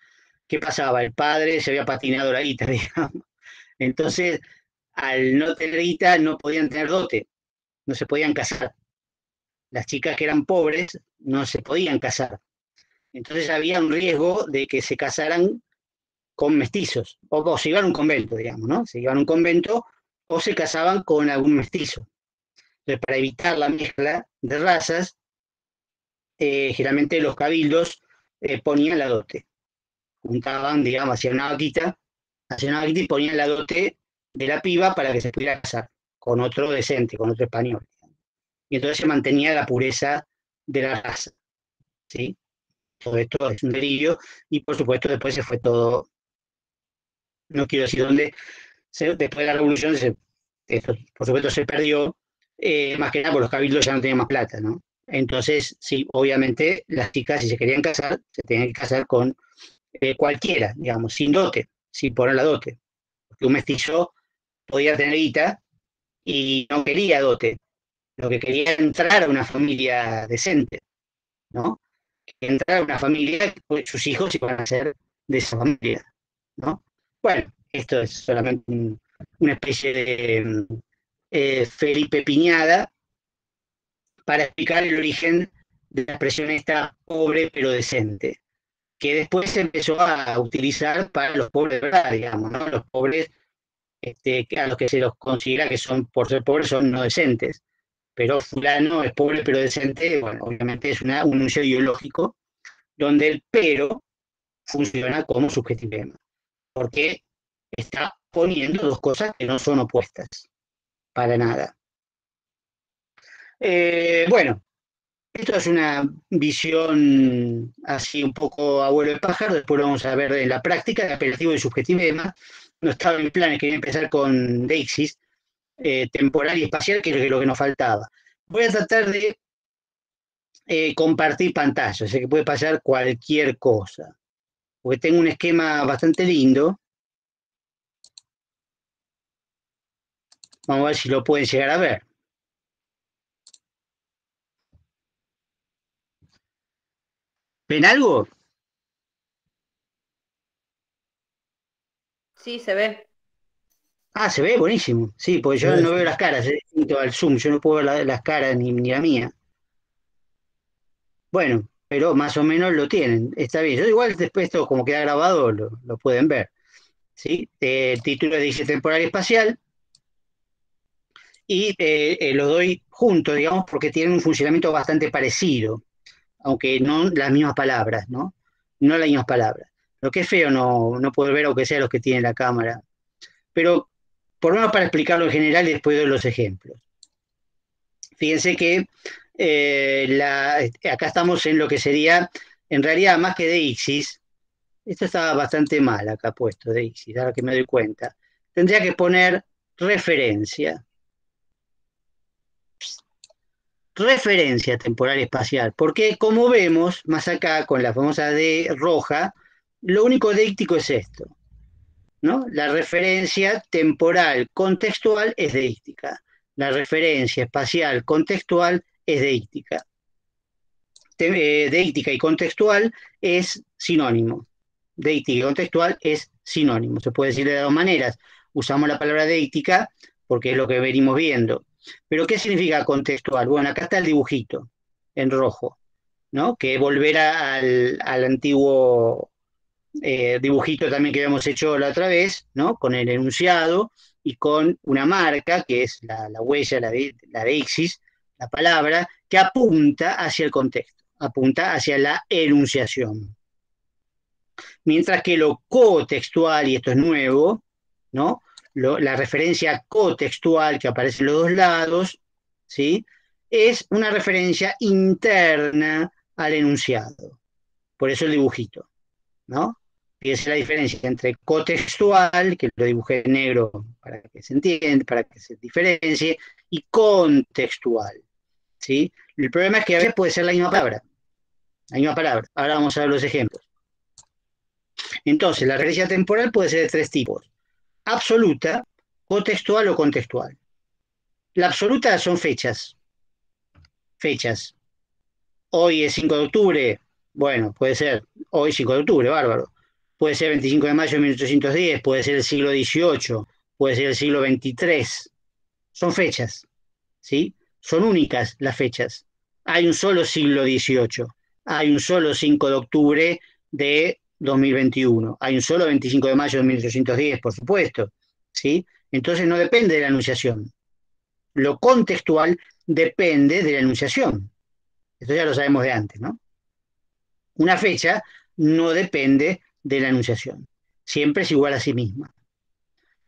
¿Qué pasaba? El padre se había patinado la guita, digamos. Entonces, al no tener guita, no podían tener dote, no se podían casar. Las chicas que eran pobres no se podían casar. Entonces había un riesgo de que se casaran con mestizos, o se iban a un convento, digamos, ¿no? Se iban a un convento o se casaban con algún mestizo. Entonces, para evitar la mezcla de razas, generalmente los cabildos ponían la dote. Juntaban, digamos, hacían una vaquita y ponían la dote de la piba para que se pudiera casar con otro decente, con otro español. Y entonces se mantenía la pureza de la raza, ¿sí? Todo esto es un delirio, y por supuesto después se fue todo, no quiero decir dónde, después de la revolución, esto, por supuesto se perdió, más que nada porque los cabildos ya no tenían más plata, ¿no? Entonces, sí, obviamente las chicas, si se querían casar, se tenían que casar con cualquiera, digamos, sin dote, sin poner la dote. Porque un mestizo podía tener guita y no quería dote, lo que quería era entrar a una familia decente, ¿no? Entrar a una familia, pues sus hijos iban a ser de esa familia, ¿no? Bueno, esto es solamente una especie de Felipe Piñada para explicar el origen de la expresión esta pobre pero decente, que después se empezó a utilizar para los pobres de verdad, digamos, ¿no? Los pobres a los que se los considera que son, por ser pobres, son no decentes. Pero fulano es pobre pero decente, bueno, obviamente es un enunciado ideológico, donde el pero funciona como subjetivema, porque está poniendo dos cosas que no son opuestas, para nada. Bueno, esto es una visión así un poco abuelo de pájaro, después lo vamos a ver en la práctica, de apelativo y subjetivo y demás. No estaba en mis planes, quería empezar con Deixis, temporal y espacial, que es lo que nos faltaba. Voy a tratar de compartir pantalla, o sea que puede pasar cualquier cosa, porque tengo un esquema bastante lindo. Vamos a ver si lo pueden llegar a ver. ¿Ven algo? Sí, se ve. Ah, se ve buenísimo. Sí, porque Se yo ve, no veo sí. las caras, es distinto al Zoom, yo no puedo ver las caras ni la mía. Bueno, pero más o menos lo tienen, está bien. Yo igual después esto como queda grabado lo pueden ver. ¿Sí? El título dice temporal y espacial y los doy juntos, digamos, porque tienen un funcionamiento bastante parecido, aunque no las mismas palabras, ¿no? No las mismas palabras. Lo que es feo no poder ver, aunque sea los que tienen la cámara. Pero por lo menos para explicarlo en general y después doy los ejemplos. Fíjense que acá estamos en lo que sería, en realidad, más que Deixis, esto estaba bastante mal acá puesto, Deixis, ahora que me doy cuenta. Tendría que poner referencia. Referencia temporal espacial, porque como vemos, más acá con la famosa D roja, lo único deíctico es esto, ¿no? La referencia temporal contextual es deíctica, la referencia espacial contextual es deíctica. Deíctica y contextual es sinónimo. Deíctica y contextual es sinónimo. Se puede decir de dos maneras. Usamos la palabra deíctica porque es lo que venimos viendo. Pero ¿qué significa contextual? Bueno, acá está el dibujito en rojo, ¿no? Que es volver al antiguo dibujito también que habíamos hecho la otra vez, ¿no? Con el enunciado y con una marca, que es la huella, la deixis, la palabra, que apunta hacia el contexto, apunta hacia la enunciación. Mientras que lo cotextual, y esto es nuevo, ¿no? La referencia cotextual que aparece en los dos lados, ¿sí? Es una referencia interna al enunciado. Por eso el dibujito, ¿no? Fíjense la diferencia entre cotextual, que lo dibujé en negro para que se entienda, para que se diferencie, y contextual, ¿sí? El problema es que a veces puede ser la misma palabra. La misma palabra. Ahora vamos a ver los ejemplos. Entonces, la referencia temporal puede ser de tres tipos: absoluta, cotextual o contextual. La absoluta son fechas. Fechas. Hoy es 5 de octubre. Bueno, puede ser hoy 5 de octubre, bárbaro. Puede ser 25 de mayo de 1810, puede ser el siglo XVIII, puede ser el siglo XXIII. Son fechas, ¿sí? Son únicas las fechas. Hay un solo siglo XVIII, hay un solo 5 de octubre de 2021, hay un solo 25 de mayo de 1810, por supuesto, ¿sí? Entonces no depende de la enunciación. Lo contextual depende de la enunciación. Esto ya lo sabemos de antes, ¿no? Una fecha no depende de la enunciación. Siempre es igual a sí misma.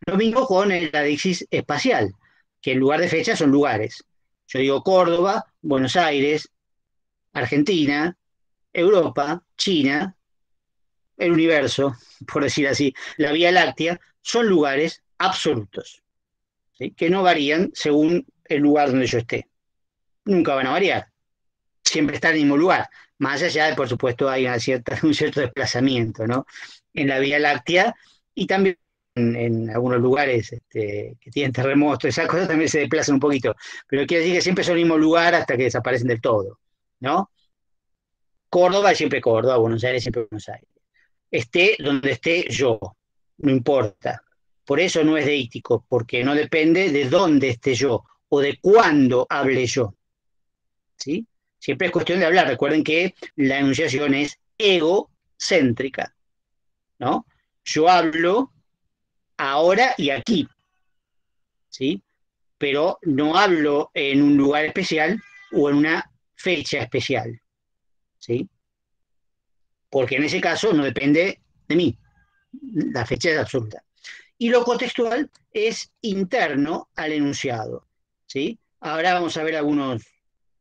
Lo mismo con la deixis espacial, que en lugar de fecha son lugares. Yo digo Córdoba, Buenos Aires, Argentina, Europa, China, el universo, por decir así, la Vía Láctea, son lugares absolutos, ¿sí? Que no varían según el lugar donde yo esté. Nunca van a variar. Siempre está en el mismo lugar. Más allá de, por supuesto, hay un cierto desplazamiento, ¿no? En la Vía Láctea y también en algunos lugares que tienen terremotos, esas cosas también se desplazan un poquito. Pero quiere decir que siempre son el mismo lugar hasta que desaparecen del todo, ¿no? Córdoba es siempre Córdoba, Buenos Aires siempre Buenos Aires. Esté donde esté yo, no importa. Por eso no es deítico, porque no depende de dónde esté yo o de cuándo hable yo, ¿sí? Siempre es cuestión de hablar. Recuerden que la enunciación es egocéntrica, ¿no? Yo hablo ahora y aquí, ¿sí? Pero no hablo en un lugar especial o en una fecha especial, ¿sí? Porque en ese caso no depende de mí. La fecha es absoluta. Y lo contextual es interno al enunciado, ¿sí? Ahora vamos a ver algunos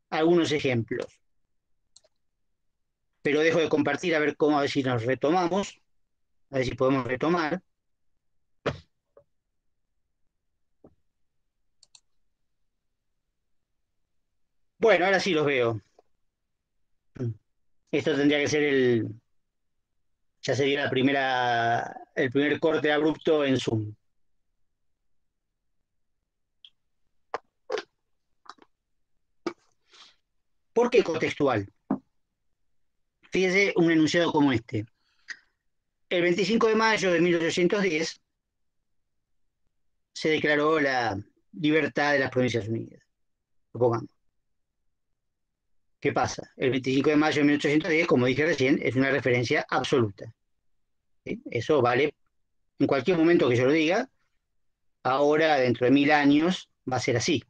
algunos ejemplos. Pero dejo de compartir a ver cómo, a ver si nos retomamos, a ver si podemos retomar. Bueno, ahora sí los veo. Esto tendría que ser ya sería el primer corte abrupto en Zoom. ¿Por qué contextual? Fíjese un enunciado como este. El 25 de mayo de 1810 se declaró la libertad de las Provincias Unidas. Supongamos. ¿Qué pasa? El 25 de mayo de 1810, como dije recién, es una referencia absoluta. ¿Sí? Eso vale en cualquier momento que yo lo diga. Ahora, dentro de 1000 años, va a ser así.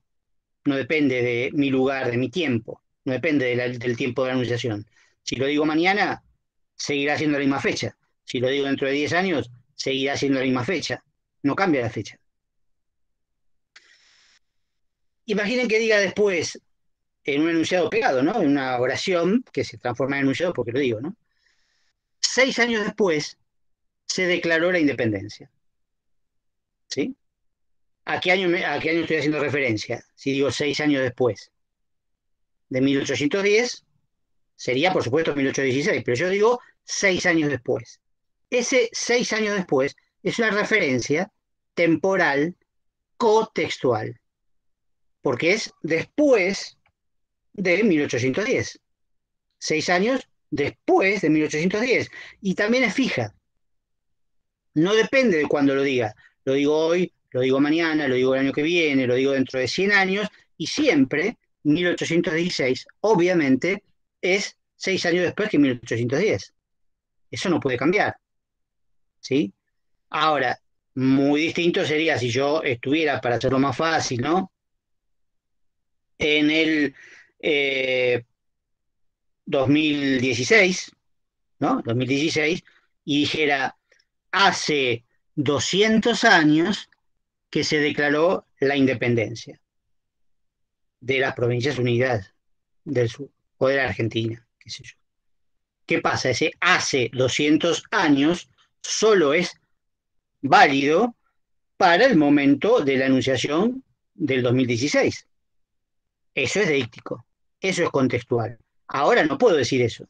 No depende de mi lugar, de mi tiempo. No depende del tiempo de la anunciación. Si lo digo mañana, seguirá siendo la misma fecha. Si lo digo dentro de 10 años, seguirá siendo la misma fecha. No cambia la fecha. Imaginen que diga después, en un enunciado pegado, ¿no? En una oración que se transforma en enunciado porque lo digo, ¿no? 6 años después se declaró la independencia. ¿Sí? ¿A qué año estoy haciendo referencia? Si digo 6 años después de 1810, sería por supuesto 1816, pero yo digo 6 años después. Ese 6 años después es una referencia temporal cotextual, porque es después de 1810. 6 años después de 1810. Y también es fija. No depende de cuándo lo diga. Lo digo hoy, lo digo mañana, lo digo el año que viene, lo digo dentro de 100 años, y siempre 1816, obviamente, es 6 años después que 1810. Eso no puede cambiar. ¿Sí? Ahora, muy distinto sería si yo estuviera, para hacerlo más fácil, ¿no? En el 2016, ¿no? 2016, y dijera, hace 200 años que se declaró la independencia de las Provincias Unidas del Sur, o de la Argentina, qué sé yo. ¿Qué pasa? Ese hace 200 años solo es válido para el momento de la anunciación del 2016. Eso es deíctico, eso es contextual. Ahora no puedo decir eso.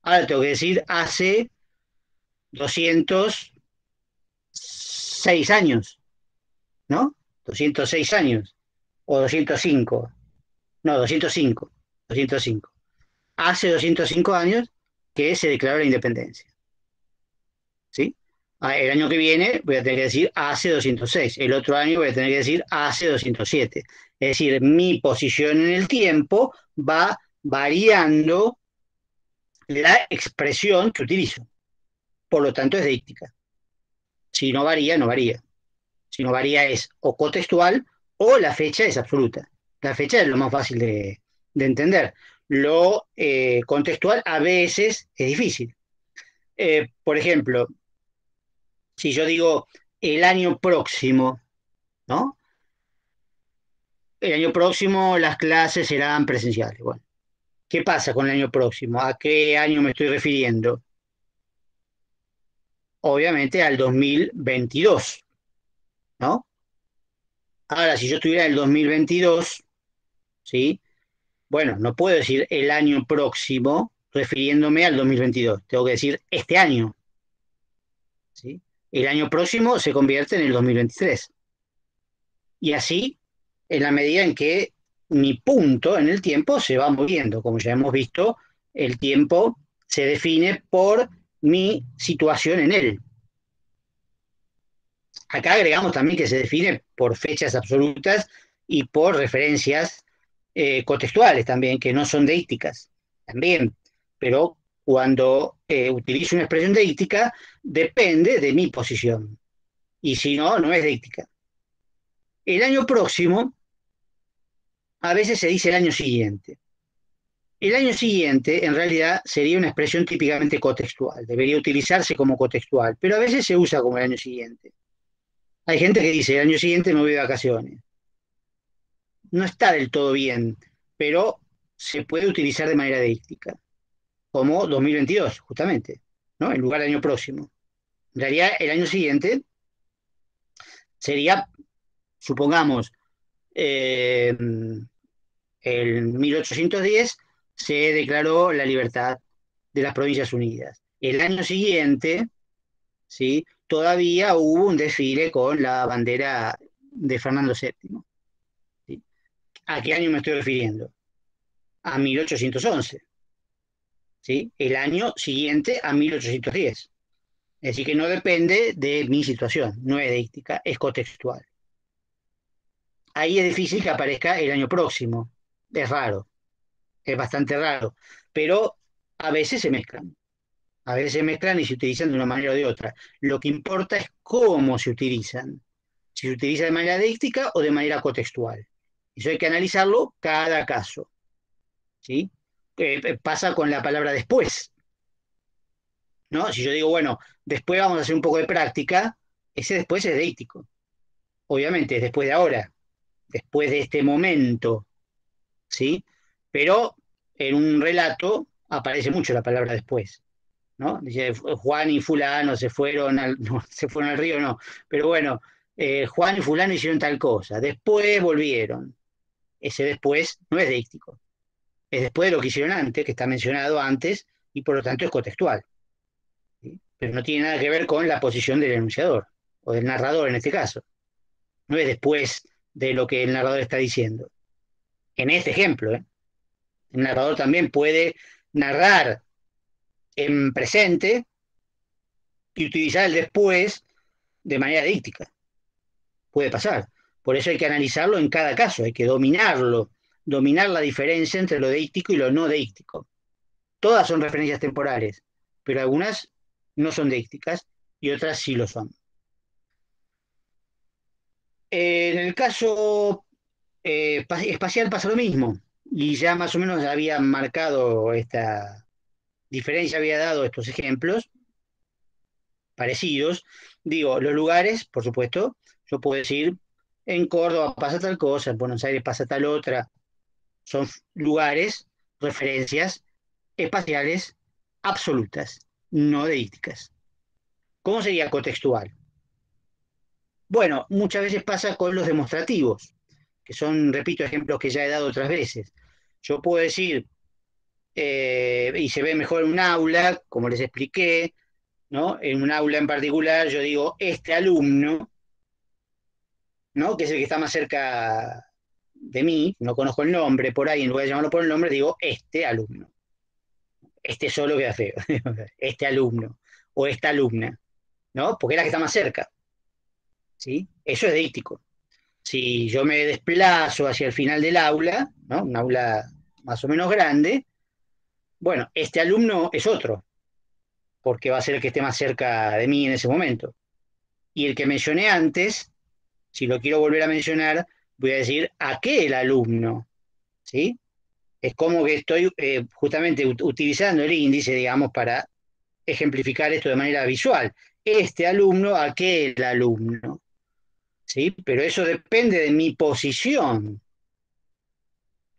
Ahora tengo que decir hace 206 años, ¿no? 206 años, o 205, no, 205. Hace 205 años que se declaró la independencia, ¿sí? El año que viene voy a tener que decir hace 206, el otro año voy a tener que decir hace 207. Es decir, mi posición en el tiempo va variando la expresión que utilizo. Por lo tanto, es deíctica. Si no varía, no varía. Si no varía es o cotextual o la fecha es absoluta. La fecha es lo más fácil de entender. Lo contextual a veces es difícil. Por ejemplo, si yo digo el año próximo, ¿no? El año próximo las clases serán presenciales. Bueno, ¿qué pasa con el año próximo? ¿A qué año me estoy refiriendo? Obviamente al 2022, ¿no? Ahora, si yo estuviera en el 2022, ¿sí? Bueno, no puedo decir el año próximo refiriéndome al 2022. Tengo que decir este año, ¿sí? El año próximo se convierte en el 2023. Y así, en la medida en que mi punto en el tiempo se va moviendo. Como ya hemos visto, el tiempo se define por mi situación en él. Acá agregamos también que se define por fechas absolutas y por referencias contextuales también, que no son deísticas, también. Pero cuando utilizo una expresión deística, depende de mi posición. Y si no, no es deística. El año próximo, a veces se dice el año siguiente. El año siguiente, en realidad, sería una expresión típicamente cotextual. Debería utilizarse como cotextual, pero a veces se usa como el año siguiente. Hay gente que dice, el año siguiente me voy de vacaciones. No está del todo bien, pero se puede utilizar de manera deíctica, como 2022, justamente, ¿no? En lugar del año próximo. En realidad, el año siguiente sería, supongamos, en 1810 se declaró la libertad de las Provincias Unidas. El año siguiente, ¿sí? Todavía hubo un desfile con la bandera de Fernando VII. ¿Sí? ¿A qué año me estoy refiriendo? A 1811. ¿Sí? El año siguiente a 1810. Es decir, que no depende de mi situación, no es deíctica, es contextual. Ahí es difícil que aparezca el año próximo, es raro, es bastante raro, pero a veces se mezclan. A veces se mezclan y se utilizan de una manera o de otra. Lo que importa es cómo se utilizan. Si se utiliza de manera deíctica o de manera contextual. Eso hay que analizarlo cada caso. ¿Sí? Pasa con la palabra después, ¿no? Si yo digo, bueno, después vamos a hacer un poco de práctica, ese después es deíctico. Obviamente, es después de ahora, después de este momento, ¿sí? Pero en un relato aparece mucho la palabra después. ¿No? Dice, Juan y fulano se fueron no, se fueron al río, no. Pero bueno, Juan y fulano hicieron tal cosa, después volvieron. Ese después no es deíctico, es después de lo que hicieron antes, que está mencionado antes, y por lo tanto es contextual. ¿Sí? Pero no tiene nada que ver con la posición del enunciador, o del narrador en este caso. No es después de lo que el narrador está diciendo. En este ejemplo, el narrador también puede narrar en presente y utilizar el después de manera díctica. Puede pasar. Por eso hay que analizarlo en cada caso, hay que dominarlo, dominar la diferencia entre lo deíctico y lo no deíctico. Todas son referencias temporales, pero algunas no son deícticas y otras sí lo son. En el caso espacial pasa lo mismo, y ya más o menos había marcado esta diferencia, había dado estos ejemplos parecidos. Digo, los lugares, por supuesto, yo puedo decir, en Córdoba pasa tal cosa, en Buenos Aires pasa tal otra. Son lugares, referencias espaciales absolutas, no deísticas. ¿Cómo sería contextual? Bueno, muchas veces pasa con los demostrativos, que son, repito, ejemplos que ya he dado otras veces. Yo puedo decir, y se ve mejor en un aula, como les expliqué, ¿no? En un aula en particular, yo digo, este alumno, ¿no? Que es el que está más cerca de mí, no conozco el nombre, por ahí, en lugar de llamarlo por el nombre, digo, este alumno. Este solo queda feo, este alumno, o esta alumna, ¿no? Porque es la que está más cerca, ¿sí? Eso es deíctico. Si yo me desplazo hacia el final del aula, ¿no? Un aula más o menos grande, bueno, este alumno es otro, porque va a ser el que esté más cerca de mí en ese momento. Y el que mencioné antes, si lo quiero volver a mencionar, voy a decir aquel alumno, ¿sí? Es como que estoy justamente utilizando el índice, digamos, para ejemplificar esto de manera visual. Este alumno, aquel alumno, ¿sí? Pero eso depende de mi posición,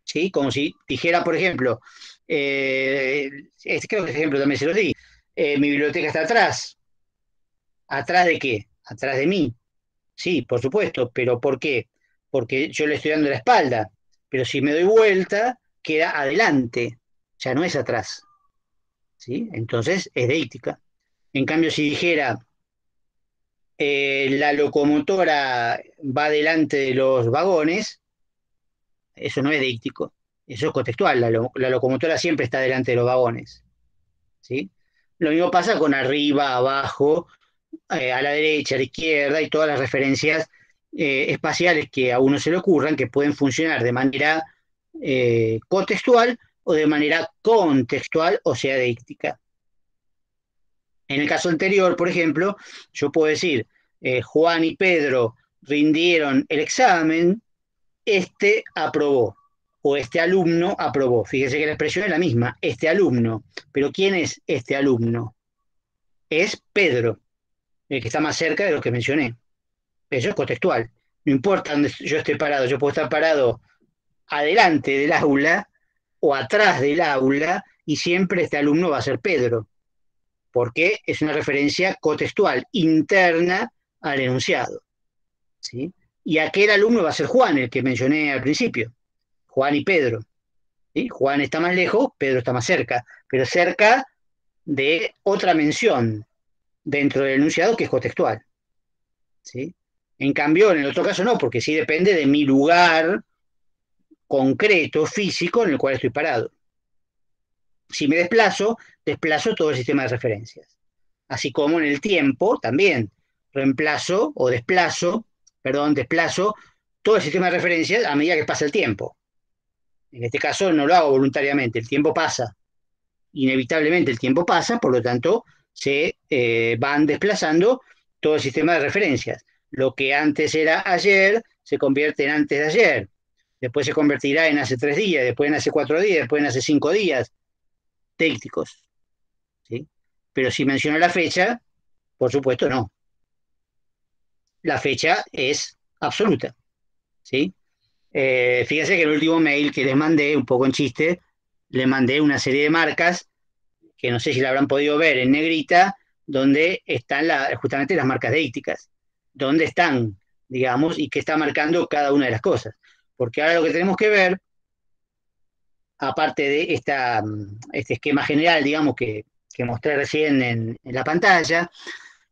¿sí? Como si dijera, por ejemplo, creo que ese ejemplo también se lo di, mi biblioteca está atrás. ¿Atrás de qué? Atrás de mí. Sí, por supuesto, pero ¿por qué? Porque yo le estoy dando la espalda, pero si me doy vuelta, queda adelante, ya no es atrás, ¿sí? Entonces es deíctica. En cambio, si dijera, la locomotora va delante de los vagones, eso no es deíctico, eso es contextual, la locomotora siempre está delante de los vagones, ¿sí? Lo mismo pasa con arriba, abajo, a la derecha, a la izquierda y todas las referencias espaciales que a uno se le ocurran que pueden funcionar de manera contextual o de manera contextual, o sea, deíctica. En el caso anterior, por ejemplo, yo puedo decir, Juan y Pedro rindieron el examen, este aprobó, o este alumno aprobó. Fíjese que la expresión es la misma, este alumno. Pero ¿quién es este alumno? Es Pedro, el que está más cerca de lo que mencioné. Eso es contextual. No importa dónde yo esté parado, yo puedo estar parado adelante del aula o atrás del aula, y siempre este alumno va a ser Pedro, porque es una referencia cotextual interna al enunciado, ¿sí? Y aquel alumno va a ser Juan, el que mencioné al principio, Juan y Pedro, ¿sí? Juan está más lejos, Pedro está más cerca, pero cerca de otra mención dentro del enunciado que es cotextual, ¿sí? En cambio, en el otro caso no, porque sí depende de mi lugar concreto, físico, en el cual estoy parado. Si me desplazo todo el sistema de referencias. Así como en el tiempo también desplazo todo el sistema de referencias a medida que pasa el tiempo. En este caso no lo hago voluntariamente, el tiempo pasa. Inevitablemente el tiempo pasa, por lo tanto se van desplazando todo el sistema de referencias. Lo que antes era ayer se convierte en antes de ayer, después se convertirá en hace 3 días, después en hace 4 días, después en hace 5 días, técnicos, ¿sí? Pero si menciono la fecha, por supuesto no. La fecha es absoluta, ¿sí? Fíjense que el último mail que les mandé, un poco en chiste, le mandé una serie de marcas, que no sé si la habrán podido ver en negrita, donde están justamente las marcas deícticas, donde están, digamos, y que está marcando cada una de las cosas. Porque ahora lo que tenemos que ver, aparte de este esquema general, digamos, que mostré recién en la pantalla,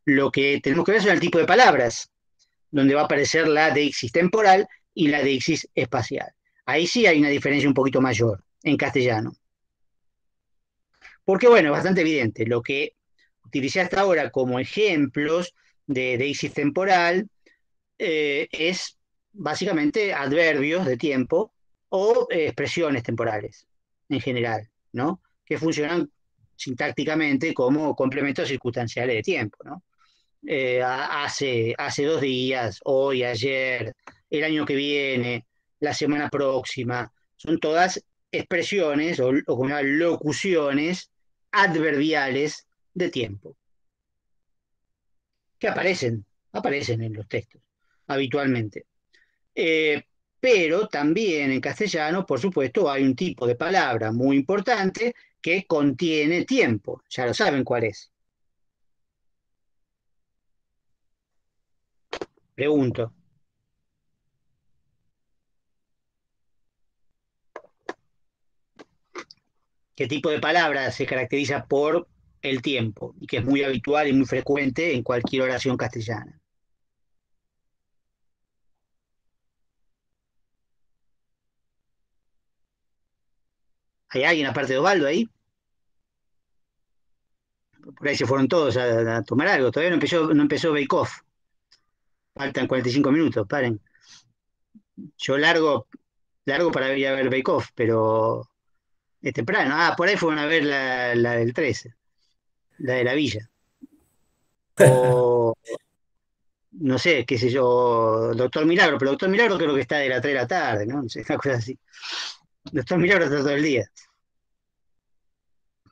lo que tenemos que ver son el tipo de palabras, donde va a aparecer la deixis temporal y la deixis espacial. Ahí sí hay una diferencia un poquito mayor en castellano. Porque, bueno, es bastante evidente. Lo que utilicé hasta ahora como ejemplos de deixis temporal es básicamente adverbios de tiempo o expresiones temporales en general, ¿no? Que funcionan sintácticamente como complementos circunstanciales de tiempo, ¿no? Hace 2 días, hoy, ayer, el año que viene, la semana próxima, son todas expresiones o locuciones adverbiales de tiempo que aparecen en los textos habitualmente. Pero también en castellano, por supuesto, hay un tipo de palabra muy importante que contiene tiempo. Ya lo saben cuál es. Pregunto. ¿Qué tipo de palabra se caracteriza por el tiempo y que es muy habitual y muy frecuente en cualquier oración castellana? ¿Hay alguien aparte de Osvaldo ahí? Por ahí se fueron todos a tomar algo. Todavía no empezó Bake Off. Faltan 45 minutos, paren. Yo largo para ir a ver Bake Off, pero es temprano. Por ahí fueron a ver la del 13, la de la Villa. O, no sé, qué sé yo, Doctor Milagro, pero Doctor Milagro creo que está de las 3 de la tarde, ¿no? No sé, una cosa así. Doctor Milagro está todo el día.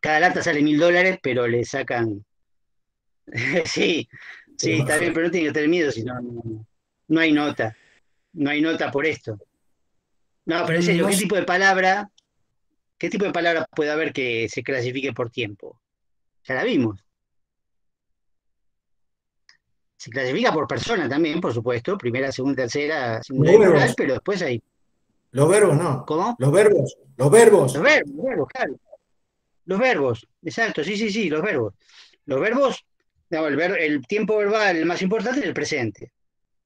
Cada lata sale $1000, pero le sacan. Sí, sí, está bien, pero no tiene que tener miedo, si no hay nota. No hay nota por esto. No, pero en serio, No qué tipo de palabra puede haber que se clasifique por tiempo? Ya la vimos. Se clasifica por persona también, por supuesto, primera, segunda, tercera, singular Los y plural, verbos, pero después hay. los verbos no. ¿Cómo? Los verbos. Los verbos, claro. Los verbos, exacto, sí, sí, sí, los verbos. Los verbos, no, el tiempo verbal más importante es el presente,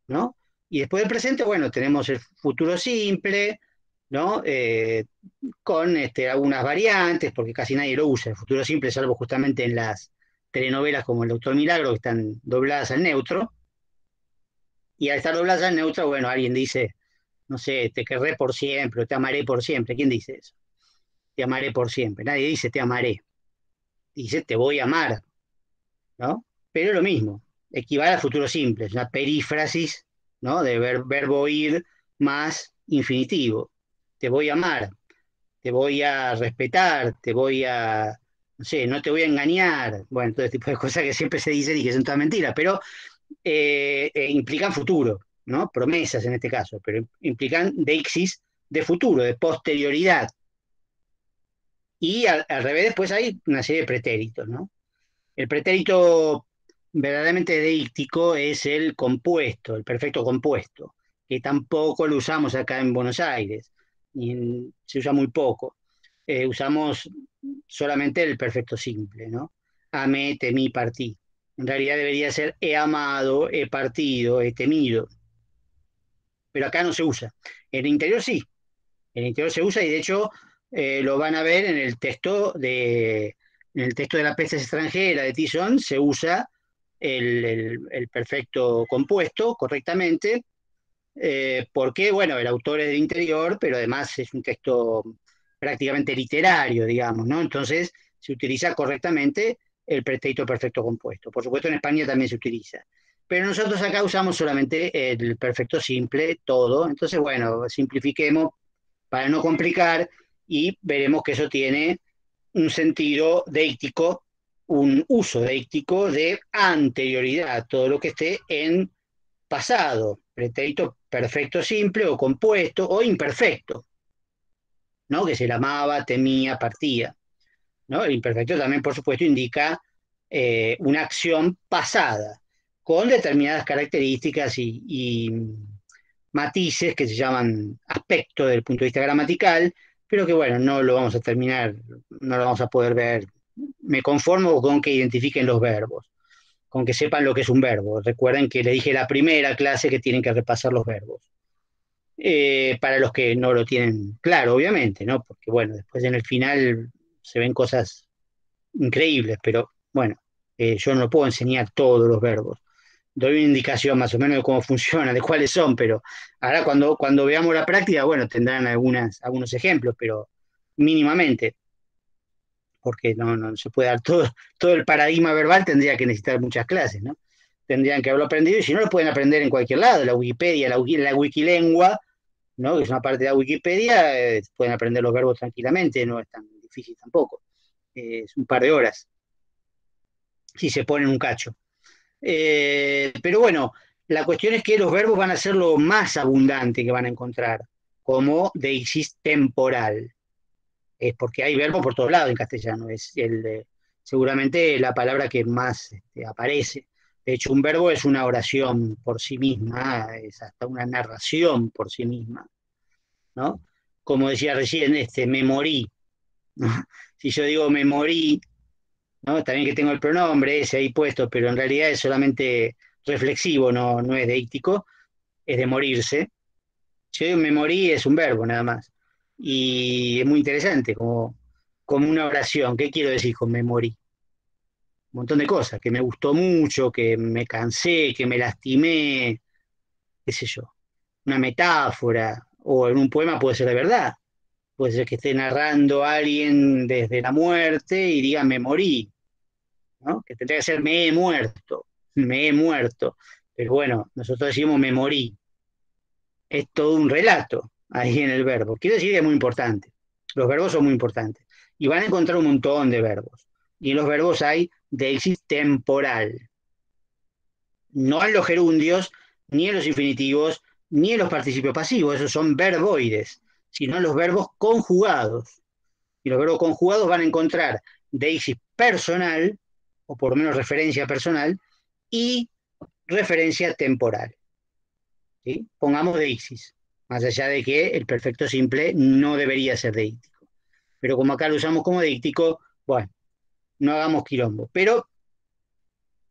¿no? Y después del presente, bueno, tenemos el futuro simple, ¿no? Con algunas variantes, porque casi nadie lo usa, el futuro simple, salvo justamente en las telenovelas como El Doctor Milagro, que están dobladas al neutro. Y al estar dobladas al neutro, bueno, alguien dice, no sé, te querré por siempre, o te amaré por siempre. ¿Quién dice eso? Te amaré por siempre. Nadie dice te amaré. Dice te voy a amar, ¿no? Pero es lo mismo, equivale al futuro simple, es una perífrasis, ¿no? De verbo ir más infinitivo. Te voy a amar, te voy a respetar, no sé, no te voy a engañar. Bueno, todo este tipo de cosas que siempre se dicen y que son todas mentiras, pero implican futuro, ¿no? Promesas en este caso, pero implican deixis de futuro, de posterioridad. Y al revés, después hay una serie de pretéritos, ¿no? El pretérito verdaderamente deíctico es el compuesto, el perfecto compuesto, que tampoco lo usamos acá en Buenos Aires, se usa muy poco. Usamos solamente el perfecto simple, ¿no? Amé, temí, partí. En realidad debería ser he amado, he partido, he temido. Pero acá no se usa. En el interior sí. En el interior se usa y de hecho lo van a ver en el texto de La peste extranjera de Tison, se usa el perfecto compuesto correctamente, porque, bueno, el autor es del interior, pero además es un texto prácticamente literario, digamos, ¿no? Entonces se utiliza correctamente el pretérito perfecto compuesto. Por supuesto, en España también se utiliza. Pero nosotros acá usamos solamente el perfecto simple, todo. Entonces, bueno, simplifiquemos para no complicar y veremos que eso tiene un sentido deíctico, un uso deíctico de anterioridad, todo lo que esté en pasado, pretérito perfecto simple o compuesto o imperfecto, ¿no? Que se le amaba, temía, partía, ¿no? El imperfecto también, por supuesto, indica una acción pasada, con determinadas características y matices que se llaman aspectos desde el punto de vista gramatical, pero que bueno, no lo vamos a terminar, no lo vamos a poder ver. Me conformo con que identifiquen los verbos, con que sepan lo que es un verbo. Recuerden que le dije la primera clase que tienen que repasar los verbos. Para los que no lo tienen claro, obviamente, ¿no? Porque bueno, después en el final se ven cosas increíbles, pero bueno, yo no puedo enseñar todos los verbos. Doy una indicación más o menos de cómo funciona, de cuáles son, pero ahora cuando veamos la práctica, bueno, tendrán algunos ejemplos, pero mínimamente, porque no se puede dar todo el paradigma verbal, tendría que necesitar muchas clases, ¿no? Tendrían que haberlo aprendido y si no lo pueden aprender en cualquier lado, la Wikipedia, la Wikilengua, ¿no? Que es una parte de la Wikipedia, pueden aprender los verbos tranquilamente, no es tan difícil tampoco. Es un par de horas, si se ponen un cacho. Pero bueno, la cuestión es que los verbos van a ser lo más abundante que van a encontrar, como deixis temporal. Es porque hay verbos por todos lados en castellano, es seguramente la palabra que más aparece. De hecho, un verbo es una oración por sí misma, es hasta una narración por sí misma, ¿no? Como decía recién, me morí, ¿no? Si yo digo me morí, ¿no? También que tengo el pronombre ese ahí puesto, pero en realidad es solamente reflexivo, no es deíctico, es de morirse. Si yo digo me morí es un verbo nada más. Y es muy interesante, como una oración. ¿Qué quiero decir con me morí? Un montón de cosas, que me gustó mucho, que me cansé, que me lastimé, qué sé yo. Una metáfora, o en un poema puede ser de verdad. Puede ser que esté narrando a alguien desde la muerte y diga me morí, ¿no? Que tendría que ser me he muerto, me he muerto. Pero bueno, nosotros decimos me morí. Es todo un relato ahí en el verbo. Quiero decir que es muy importante. Los verbos son muy importantes. Y van a encontrar un montón de verbos. Y en los verbos hay deixis temporal. No en los gerundios, ni en los infinitivos, ni en los participios pasivos. Esos son verboides, sino en los verbos conjugados. Y los verbos conjugados van a encontrar deixis personal, o por lo menos referencia personal, y referencia temporal. ¿Sí? Pongamos deixis, más allá de que el perfecto simple no debería ser deíctico. Pero como acá lo usamos como deíctico, bueno, no hagamos quilombo. Pero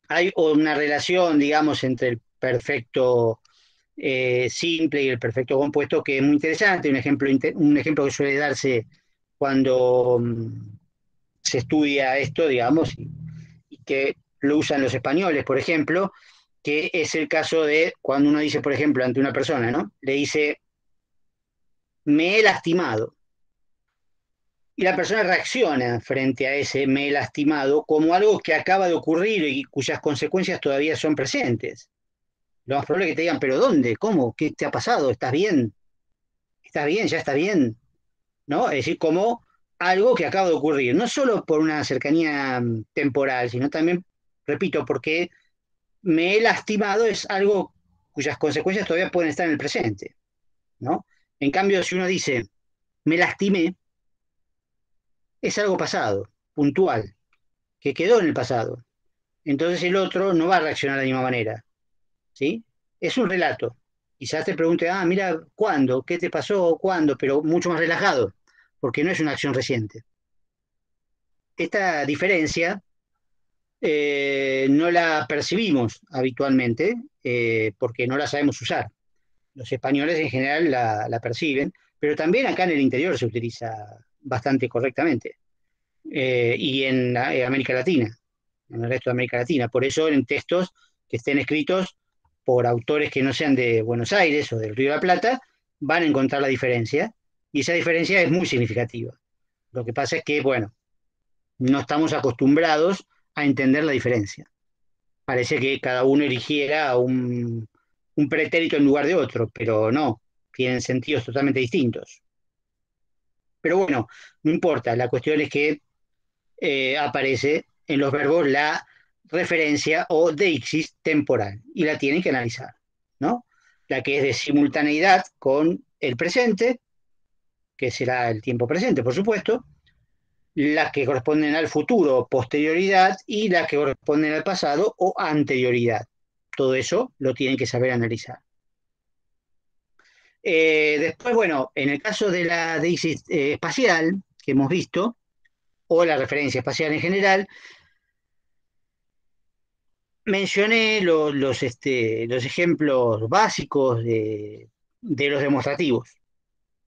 hay una relación, digamos, entre el perfecto simple y el perfecto compuesto que es muy interesante. Un ejemplo que suele darse cuando se estudia esto, digamos, y que lo usan los españoles, por ejemplo, que es el caso de cuando uno dice, por ejemplo, ante una persona, ¿no? Le dice, me he lastimado. Y la persona reacciona frente a ese me he lastimado como algo que acaba de ocurrir y cuyas consecuencias todavía son presentes. Lo más probable es que te digan, ¿pero dónde? ¿Cómo? ¿Qué te ha pasado? ¿Estás bien? ¿Estás bien? ¿Ya está bien? ¿No? Es decir, como algo que acaba de ocurrir, no solo por una cercanía temporal, sino también, repito, porque me he lastimado es algo cuyas consecuencias todavía pueden estar en el presente, ¿no? En cambio, si uno dice, me lastimé, es algo pasado, puntual, que quedó en el pasado. Entonces el otro no va a reaccionar de la misma manera, ¿sí? Es un relato. Quizás te pregunte, ah, mira, ¿cuándo? ¿Qué te pasó? ¿Cuándo? Pero mucho más relajado, porque no es una acción reciente. Esta diferencia no la percibimos habitualmente porque no la sabemos usar. Los españoles en general la perciben, pero también acá en el interior se utiliza bastante correctamente. Y en América Latina, en el resto de América Latina. Por eso en textos que estén escritos por autores que no sean de Buenos Aires o del Río de la Plata, van a encontrar la diferencia, y esa diferencia es muy significativa. Lo que pasa es que, bueno, no estamos acostumbrados a entender la diferencia. Parece que cada uno eligiera un pretérito en lugar de otro, pero no, tienen sentidos totalmente distintos. Pero bueno, no importa, la cuestión es que aparece en los verbos la referencia o deixis temporal y la tienen que analizar, ¿no? La que es de simultaneidad con el presente, que será el tiempo presente, por supuesto, las que corresponden al futuro, posterioridad, y las que corresponden al pasado o anterioridad. Todo eso lo tienen que saber analizar. Después, bueno, en el caso de la deixis espacial que hemos visto, o la referencia espacial en general, mencioné los ejemplos básicos de los demostrativos.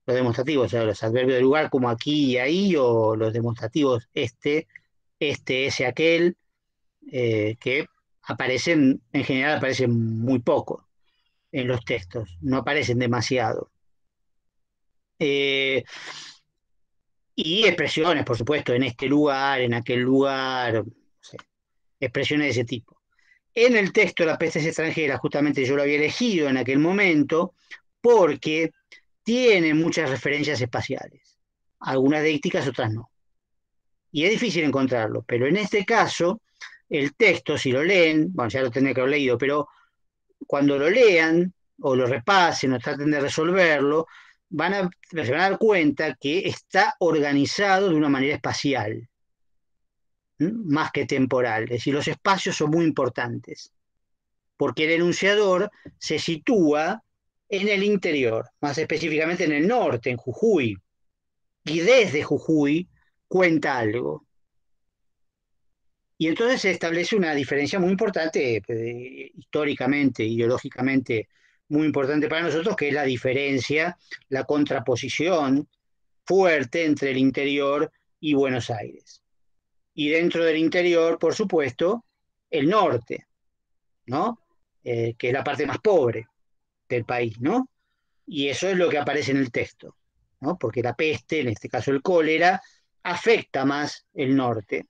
Los demostrativos, o sea, los adverbios de lugar como aquí y ahí, o los demostrativos ese, aquel, que aparecen, en general aparecen muy poco en los textos, no aparecen demasiado. Eh, y expresiones, por supuesto, en este lugar, en aquel lugar, no sé, expresiones de ese tipo. En el texto Las pestes extranjeras, justamente yo lo había elegido en aquel momento porque tiene muchas referencias espaciales, algunas deícticas, otras no. Y es difícil encontrarlo, pero en este caso, el texto, si lo leen, bueno, ya lo tendría que haber leído, pero cuando lo lean o lo repasen o traten de resolverlo, se van a dar cuenta que está organizado de una manera espacial, más que temporal. Es decir, los espacios son muy importantes, porque el enunciador se sitúa en el interior, más específicamente en el norte, en Jujuy, y desde Jujuy cuenta algo. Y entonces se establece una diferencia muy importante, históricamente, ideológicamente, muy importante para nosotros, que es la diferencia, la contraposición fuerte entre el interior y Buenos Aires. Y dentro del interior, por supuesto, el norte, ¿no? Que es la parte más pobre del país, ¿no? Y eso es lo que aparece en el texto, ¿no? Porque la peste, en este caso el cólera, afecta más el norte,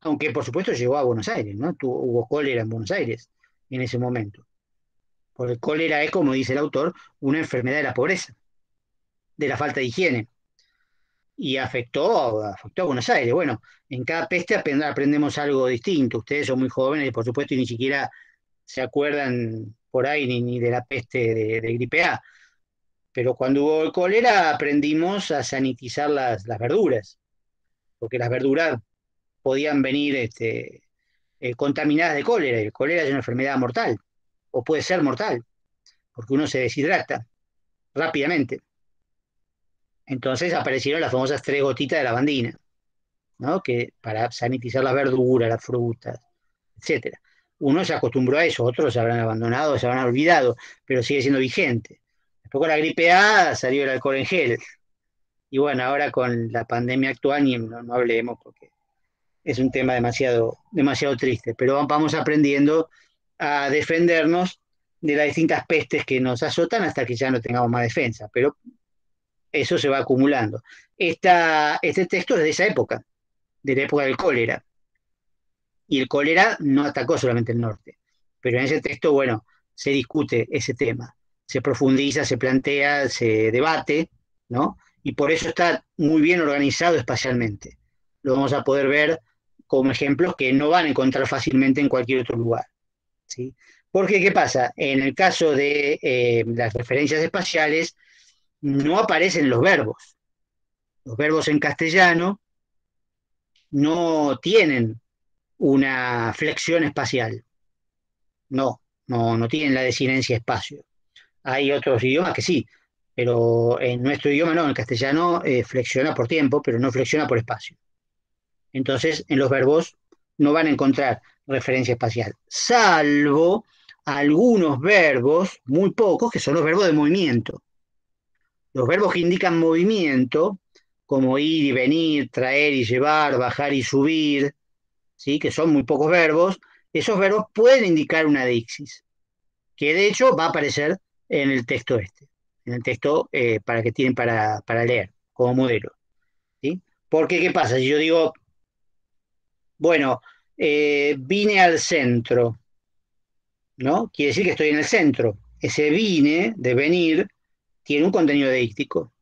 aunque por supuesto llegó a Buenos Aires, ¿no? Hubo cólera en Buenos Aires en ese momento. Porque el cólera es, como dice el autor, una enfermedad de la pobreza, de la falta de higiene. Y afectó a Buenos Aires. Bueno, en cada peste aprendemos algo distinto. Ustedes son muy jóvenes, por supuesto, y ni siquiera se acuerdan por ahí ni de la peste de gripe A. Pero cuando hubo el cólera aprendimos a sanitizar las verduras, porque las verduras podían venir contaminadas de cólera, y el cólera es una enfermedad mortal, o puede ser mortal, porque uno se deshidrata rápidamente. Entonces aparecieron las famosas 3 gotitas de lavandina, ¿no? Que para sanitizar las verduras, las frutas, etcétera. Uno se acostumbró a eso, otros se habrán abandonado, se habrán olvidado, pero sigue siendo vigente. Después con la gripe A salió el alcohol en gel. Y bueno, ahora con la pandemia actual no hablemos porque es un tema demasiado, demasiado triste. Pero vamos aprendiendo a defendernos de las distintas pestes que nos azotan hasta que ya no tengamos más defensa. Pero eso se va acumulando. Este texto es de esa época, de la época del cólera. Y el cólera no atacó solamente el norte. Pero en ese texto, bueno, se discute ese tema, se profundiza, se plantea, se debate, ¿no? Y por eso está muy bien organizado espacialmente. Lo vamos a poder ver como ejemplos que no van a encontrar fácilmente en cualquier otro lugar, ¿sí? Porque, ¿qué pasa? En el caso de las referencias espaciales, no aparecen los verbos. Los verbos en castellano no tienen una flexión espacial. No tienen la desinencia espacio. Hay otros idiomas que sí, pero en nuestro idioma no, en el castellano flexiona por tiempo, pero no flexiona por espacio. Entonces, en los verbos no van a encontrar referencia espacial, salvo algunos verbos, muy pocos, que son los verbos de movimiento. Los verbos que indican movimiento, como ir y venir, traer y llevar, bajar y subir, ¿sí? Que son muy pocos verbos, esos verbos pueden indicar una deixis, que de hecho va a aparecer en el texto en el texto para que tienen para leer como modelo. ¿Sí? Porque, ¿qué pasa? Si yo digo, bueno, vine al centro, ¿no? Quiere decir que estoy en el centro. Ese vine, de venir, tiene un contenido deíctico,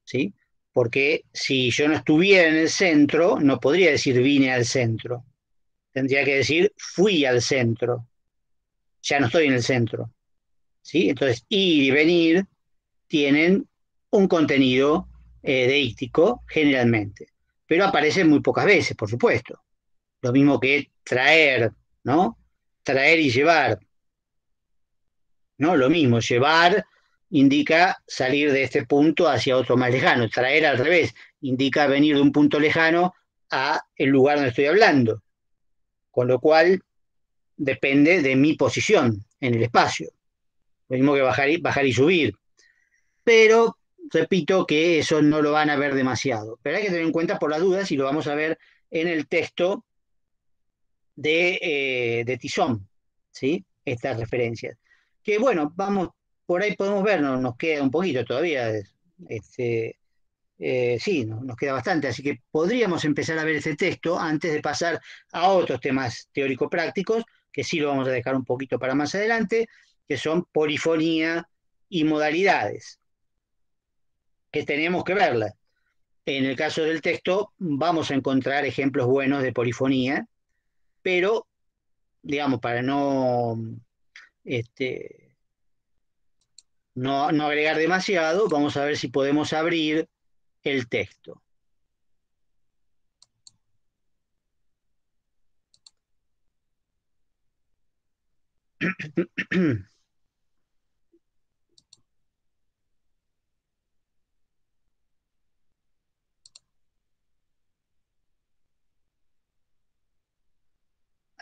¿sí? Porque si yo no estuviera en el centro, no podría decir vine al centro. Tendría que decir fui al centro. Ya no estoy en el centro, ¿sí? Entonces, ir y venir tienen un contenido deíctico generalmente, pero aparecen muy pocas veces, por supuesto. Lo mismo que traer, ¿no? Traer y llevar, ¿no? Lo mismo, llevar indica salir de este punto hacia otro más lejano. Traer al revés, indica venir de un punto lejano a el lugar donde estoy hablando. Con lo cual depende de mi posición en el espacio. Lo mismo que bajar y subir. Pero repito que eso no lo van a ver demasiado. Pero hay que tener en cuenta por las dudas y lo vamos a ver en el texto de Tizón, ¿sí? Estas referencias. Que bueno, vamos, por ahí podemos ver, nos queda un poquito todavía, sí, nos queda bastante, así que podríamos empezar a ver este texto antes de pasar a otros temas teórico-prácticos, que sí lo vamos a dejar un poquito para más adelante, que son polifonía y modalidades, que tenemos que verlas. En el caso del texto vamos a encontrar ejemplos buenos de polifonía, pero, digamos, para no agregar demasiado, vamos a ver si podemos abrir el texto.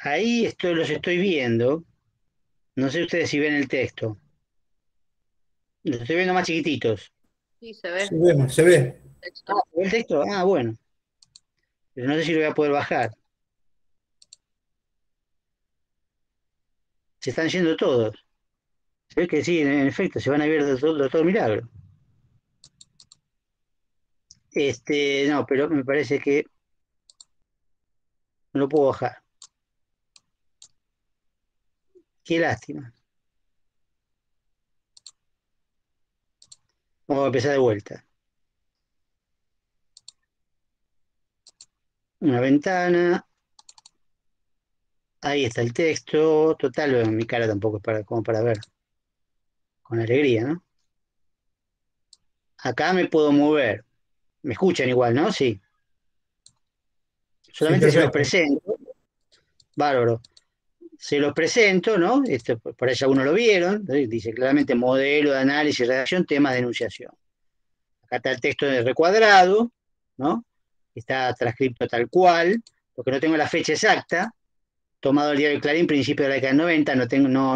Ahí los estoy viendo. No sé ustedes si ven el texto. Los estoy viendo más chiquititos. Sí, se ve. Se ve. ¿El texto? Ah, bueno. Pero no sé si lo voy a poder bajar. Se están yendo todos. Se ve que sí, en efecto, se van a ver Doctor Milagro. No, pero me parece que no lo puedo bajar. Qué lástima. Vamos a empezar de vuelta. Una ventana. Ahí está el texto. Total, mi cara tampoco es como para ver. Con alegría, ¿no? Acá me puedo mover. Me escuchan igual, ¿no? Sí. Solamente Sí, se los presento. Bárbaro. Se los presento, ¿no? Por ahí ya uno lo vieron. Dice claramente modelo de análisis, redacción, temas de enunciación. Acá está el texto de recuadrado, ¿no? Está transcripto tal cual, porque no tengo la fecha exacta, tomado el diario Clarín, principio de la década del 90,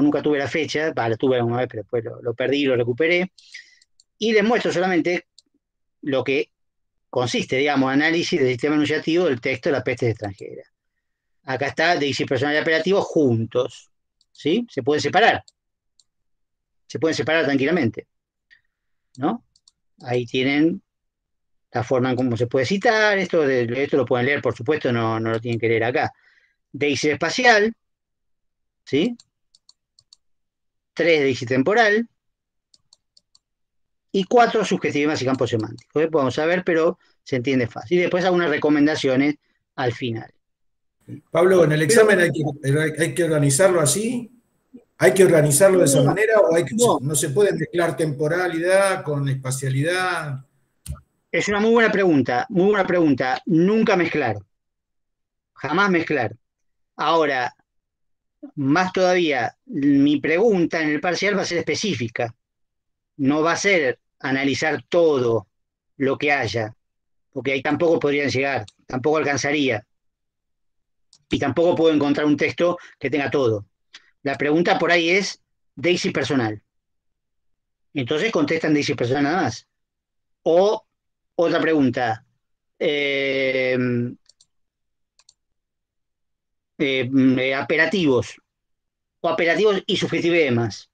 nunca tuve la fecha, la tuve alguna vez, pero después lo perdí y lo recuperé, y les muestro solamente lo que consiste, digamos, análisis del sistema enunciativo del texto de la peste extranjera. Acá está deixis personal y apelativo juntos, ¿sí? Se pueden separar tranquilamente, ¿no? Ahí tienen la forma en cómo se puede citar, esto lo pueden leer, por supuesto, no lo tienen que leer acá. Deixis espacial, ¿sí? 3 deixis temporal, y 4 subjetivismas y campos semánticos. Después vamos a ver, pero se entiende fácil. Y después algunas recomendaciones al final. Pablo, ¿en el examen hay que organizarlo así? ¿Hay que organizarlo de esa manera o no se puede mezclar temporalidad con espacialidad? Es una muy buena pregunta, muy buena pregunta. Nunca mezclar. jamás mezclar. Ahora, más todavía, mi pregunta en el parcial va a ser específica, no va a ser analizar todo lo que haya, porque ahí tampoco podrían llegar, tampoco alcanzaría, y tampoco puedo encontrar un texto que tenga todo. La pregunta por ahí es Daisy personal. Entonces contestan Daisy personal nada más. O otra pregunta, eh, apelativos, o apelativos y subjetivemas.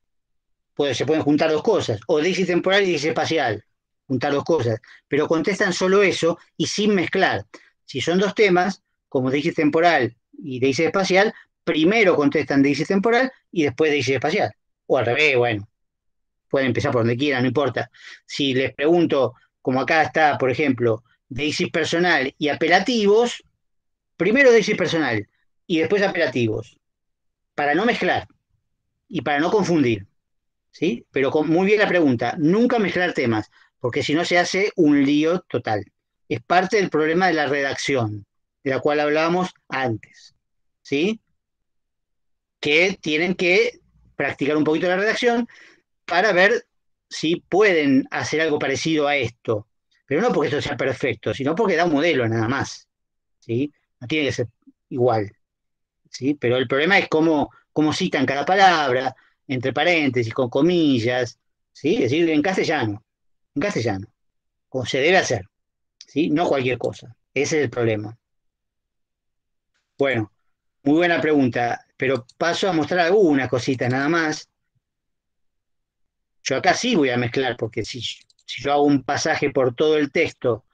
Pues se pueden juntar dos cosas, o Daisy temporal y Daisy espacial, juntar dos cosas, pero contestan solo eso y sin mezclar. Si son dos temas, como Daisy temporal y Daisy espacial, primero contestan Daisy temporal y después Daisy espacial. O al revés, bueno, pueden empezar por donde quieran, no importa. Si les pregunto, como acá está, por ejemplo, Daisy personal y apelativos, primero Daisy personal y después apelativos, para no mezclar y para no confundir. ¿Sí? Pero muy bien la pregunta, nunca mezclar temas, porque si no se hace un lío total. Es parte del problema de la redacción, de la cual hablábamos antes, ¿sí? Que tienen que practicar un poquito la redacción para ver si pueden hacer algo parecido a esto, pero no porque esto sea perfecto, sino porque da un modelo nada más, ¿sí? No tiene que ser igual, ¿sí? Pero el problema es cómo citan cada palabra, entre paréntesis, con comillas, ¿sí? Es decir, en castellano, como se debe hacer, ¿sí? No cualquier cosa. Ese es el problema. Bueno, muy buena pregunta, pero paso a mostrar algunas cositas nada más. Yo acá sí voy a mezclar, porque si yo hago un pasaje por todo el texto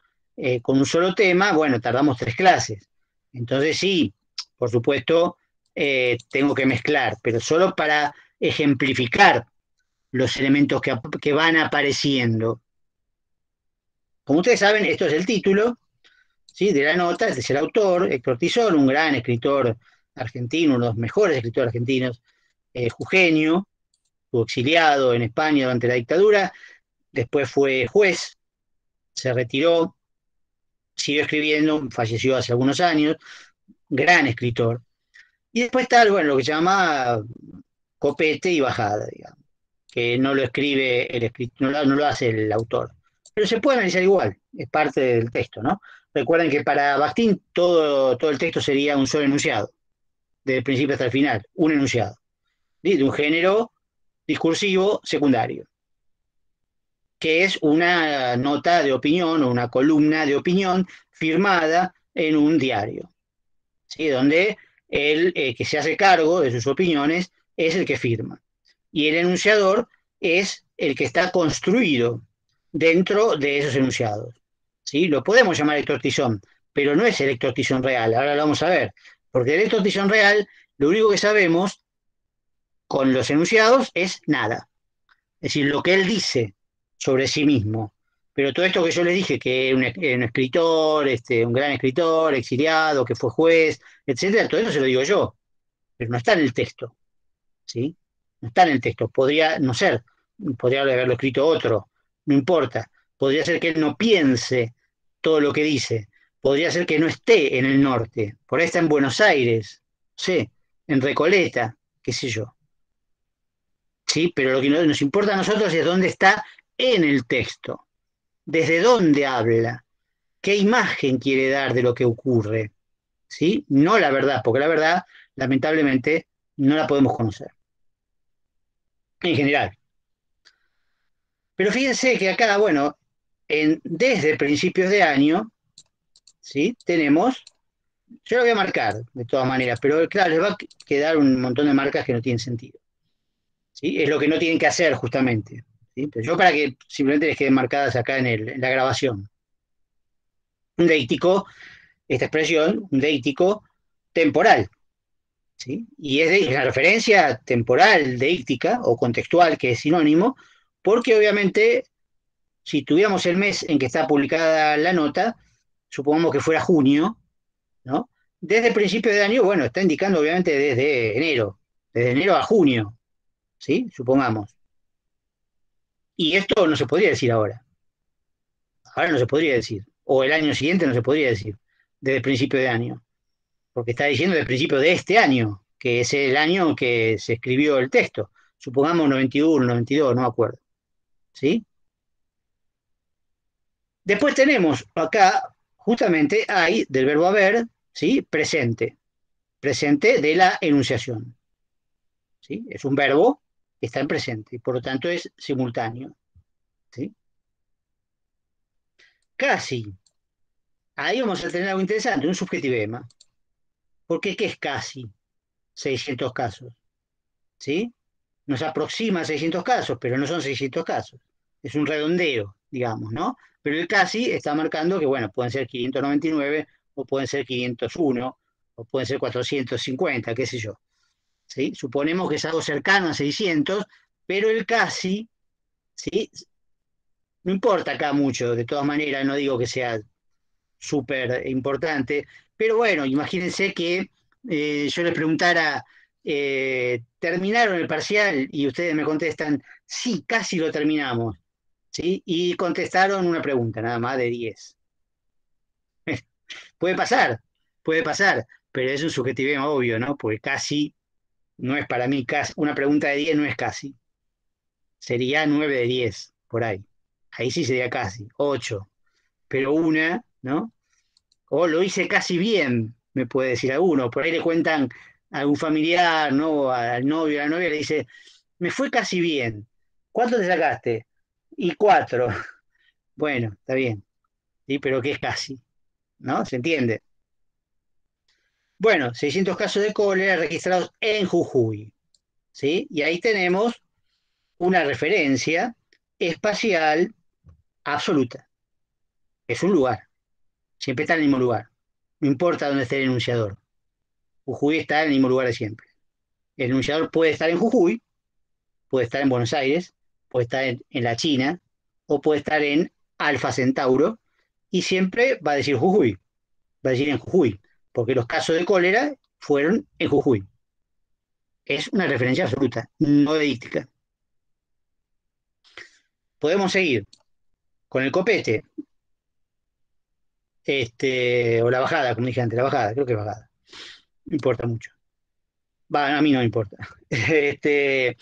con un solo tema, bueno, tardamos 3 clases. Entonces sí, por supuesto, tengo que mezclar, pero solo para ejemplificar los elementos que van apareciendo. Como ustedes saben, esto es el título, ¿sí? De la nota, este es el autor, Héctor Tizón, un gran escritor argentino, uno de los mejores escritores argentinos, jujeño, estuvo exiliado en España durante la dictadura, después fue juez, se retiró, siguió escribiendo, falleció hace algunos años, gran escritor. Y después está, bueno, lo que se llama copete y bajada, digamos, que no lo escribe el escritor, no lo hace el autor. Pero se puede analizar igual, es parte del texto, ¿no? Recuerden que para Bakhtin todo el texto sería un solo enunciado, desde el principio hasta el final, un enunciado, ¿sí? De un género discursivo secundario, que es una nota de opinión o una columna de opinión firmada en un diario, ¿sí? Donde el que se hace cargo de sus opiniones es el que firma. Y el enunciador es el que está construido dentro de esos enunciados, ¿sí? Lo podemos llamar Héctor Tizón, pero no es el Héctor Tizón real, ahora lo vamos a ver, porque el Héctor Tizón real, lo único que sabemos con los enunciados es nada, es decir, lo que él dice sobre sí mismo. Pero todo esto que yo les dije, que es un escritor, un gran escritor, exiliado, que fue juez, etcétera, todo eso se lo digo yo, pero no está en el texto, ¿sí? No está en el texto, podría no ser, podría haberlo escrito otro, no importa, podría ser que él no piense todo lo que dice, podría ser que no esté en el norte, por ahí está en Buenos Aires, sí, en Recoleta, qué sé yo, ¿sí? Pero lo que nos importa a nosotros es dónde está en el texto, desde dónde habla, qué imagen quiere dar de lo que ocurre, ¿sí? No la verdad, porque la verdad, lamentablemente, no la podemos conocer, en general. Pero fíjense que acá, bueno, desde principios de año, ¿sí? Tenemos, yo lo voy a marcar de todas maneras, pero claro, les va a quedar un montón de marcas que no tienen sentido, ¿sí? Es lo que no tienen que hacer justamente, ¿sí? Pero yo para que simplemente les queden marcadas acá en la grabación. Un deítico, esta expresión, un deítico temporal, ¿sí? Y es la referencia temporal, deíctica o contextual, que es sinónimo, porque obviamente si tuviéramos el mes en que está publicada la nota, supongamos que fuera junio, ¿no? Desde el principio de año, bueno, está indicando obviamente desde enero a junio, ¿sí? Supongamos. Y esto no se podría decir ahora no se podría decir, o el año siguiente no se podría decir, desde el principio de año. porque está diciendo del principio de este año, que es el año que se escribió el texto. Supongamos 91, 92, no me acuerdo. ¿Sí? Después tenemos acá, justamente hay del verbo haber, ¿sí? Presente. Presente de la enunciación. ¿Sí? Es un verbo que está en presente y por lo tanto es simultáneo. ¿Sí? Casi. Ahí vamos a tener algo interesante, un subjetivema. ¿Por qué? ¿Qué es casi? 600 casos. ¿Sí? Nos aproxima a 600 casos, pero no son 600 casos. Es un redondeo, digamos, ¿no? Pero el casi está marcando que, bueno, pueden ser 599 o pueden ser 501 o pueden ser 450, qué sé yo. ¿Sí? Suponemos que es algo cercano a 600, pero el casi, ¿sí? No importa acá mucho, de todas maneras, no digo que sea súper importante, pero bueno, imagínense que yo les preguntara, ¿terminaron el parcial? Y ustedes me contestan, sí, casi lo terminamos, ¿sí? Y contestaron una pregunta, nada más de 10. Puede pasar, pero es un subjetiveo obvio, ¿no? Porque casi no es para mí, casi, una pregunta de 10 no es casi, sería 9 de 10, por ahí. Ahí sí sería casi, 8, pero una, ¿no? O lo hice casi bien, me puede decir alguno. Por ahí le cuentan a algún familiar, ¿no? Al novio, a la novia, le dice, me fue casi bien. ¿Cuánto te sacaste? Y 4. Bueno, está bien. ¿Sí? Pero ¿qué es casi? ¿No? ¿Se entiende? Bueno, 600 casos de cólera registrados en Jujuy. ¿Sí? Y ahí tenemos una referencia espacial absoluta. Es un lugar. Siempre está en el mismo lugar. No importa dónde esté el enunciador. Jujuy está en el mismo lugar de siempre. El enunciador puede estar en Jujuy, puede estar en Buenos Aires, puede estar en la China, o puede estar en Alfa Centauro, y siempre va a decir Jujuy, va a decir en Jujuy, porque los casos de cólera fueron en Jujuy. Es una referencia absoluta, no deística. Podemos seguir con el copete, o la bajada, como dije antes, la bajada, creo que es bajada. No importa mucho. Va, a mí no me importa. ¿Qué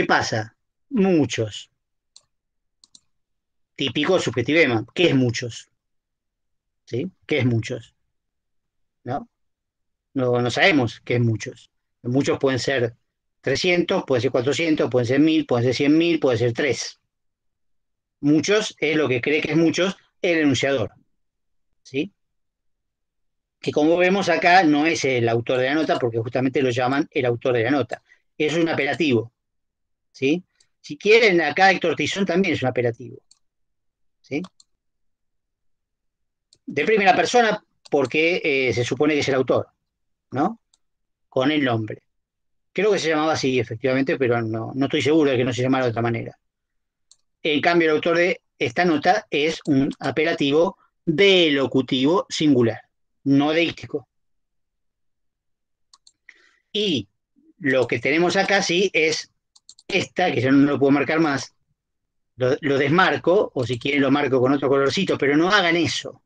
pasa? Muchos. Típico subjetivema. ¿Qué es muchos? ¿Sí? ¿Qué es muchos? ¿No? No sabemos qué es muchos. Muchos pueden ser 300, pueden ser 400, pueden ser 1000, pueden ser 100.000, pueden ser 3. Muchos es lo que cree que es muchos el enunciador. ¿Sí? Que como vemos acá no es el autor de la nota porque justamente lo llaman el autor de la nota. Es un apelativo. ¿Sí? Si quieren, acá Héctor Tizón también es un apelativo. ¿Sí? De primera persona porque se supone que es el autor, ¿no? Con el nombre. Creo que se llamaba así, efectivamente, pero no estoy seguro de que no se llamara de otra manera. En cambio, el autor de esta nota es un apelativo delocutivo singular, no deístico. Y lo que tenemos acá sí es esta, que yo no lo puedo marcar más, lo desmarco, o si quieren lo marco con otro colorcito, pero no hagan eso,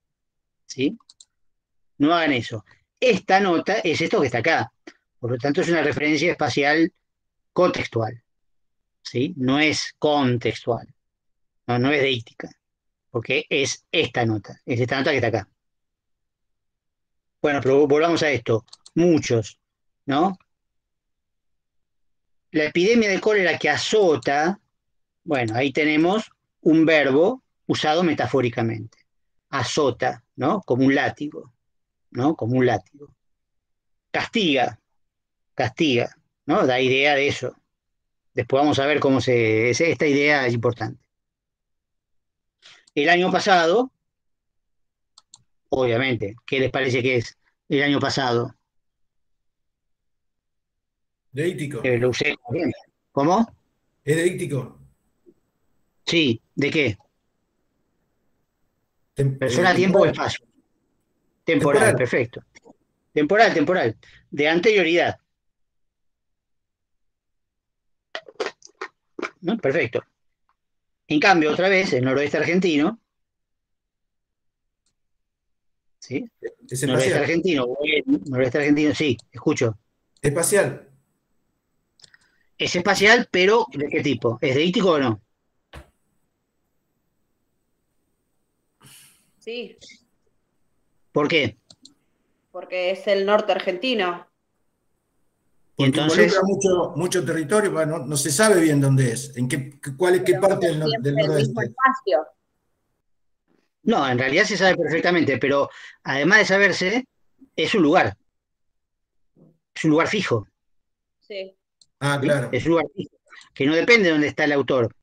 ¿sí? No hagan eso. Esta nota es esto que está acá. Por lo tanto, es una referencia espacial contextual, ¿sí? No es contextual, no es deística, porque es esta nota que está acá. Bueno, pero volvamos a esto. Muchos, ¿no? La epidemia de cólera que azota, bueno, ahí tenemos un verbo usado metafóricamente. Azota, ¿no? Como un látigo, ¿no? Como un látigo. Castiga, castiga, ¿no? Da idea de eso. Después vamos a ver cómo esta idea es importante. El año pasado, obviamente, ¿qué les parece que es el año pasado? Deítico. Lo usé bien. ¿Cómo? ¿Es deítico? Sí, ¿de qué? Persona, tiempo o Temporal. espacio. Temporal, Temporal. perfecto. Temporal, temporal. De anterioridad. ¿No? Perfecto. En cambio, otra vez, el noroeste argentino, ¿sí? ¿Es Noroeste espacial? argentino, bueno, noroeste argentino, sí, escucho. Espacial. Es espacial, pero ¿de qué tipo? ¿Es deítico o no? Sí, ¿Por qué? porque es el norte argentino. Y Porque involucra entonces, mucho territorio, bueno, no se sabe bien dónde es, qué Pero parte es del siempre el mismo noroeste. espacio. no, en realidad se sabe perfectamente, pero además de saberse, es un lugar fijo, Sí, Ah, ¿sí? claro. Es un lugar fijo, que no depende de dónde está el autor,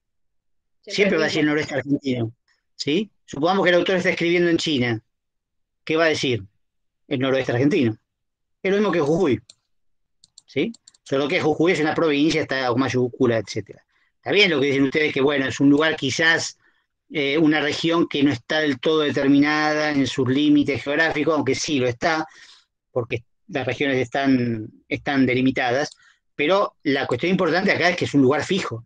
siempre el siempre va a decir mismo. el noroeste argentino, ¿sí? Supongamos que el autor está escribiendo en China, ¿qué va a decir? El noroeste argentino. Es lo mismo que Jujuy, ¿sí? Solo que Jujuy es una provincia, está con mayúscula, etcétera. Está bien lo que dicen ustedes, que bueno, es un lugar quizás, una región que no está del todo determinada en sus límites geográficos, aunque sí lo está, porque las regiones están delimitadas, pero la cuestión importante acá es que es un lugar fijo,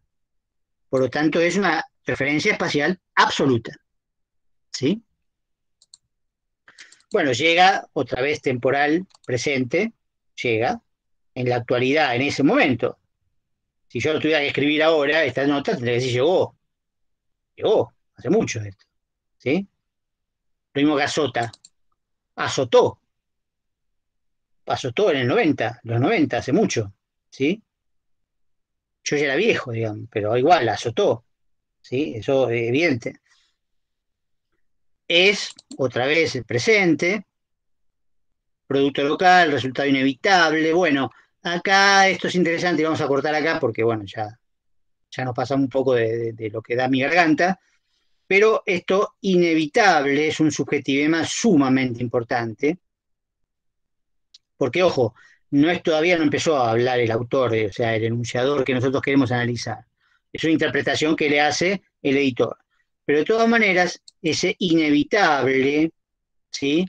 por lo tanto es una referencia espacial absoluta, ¿sí? Bueno, llega otra vez temporal, presente, llega en la actualidad, en ese momento. Si yo lo tuviera que escribir ahora, esta nota tendría que decir llegó, hace mucho esto, ¿sí? Lo mismo que azotó, azotó en el 90, los 90, hace mucho, ¿sí? Yo ya era viejo, digamos, pero igual azotó, ¿sí? Eso es evidente. Es, otra vez, el presente, producto local, resultado inevitable. Bueno, acá esto es interesante y vamos a cortar acá porque, bueno, ya nos pasamos un poco de lo que da mi garganta, pero esto inevitable es un subjetivema sumamente importante, porque, ojo, todavía no empezó a hablar el autor, o sea, el enunciador que nosotros queremos analizar. Es una interpretación que le hace el editor. Pero de todas maneras, ese inevitable, ¿sí?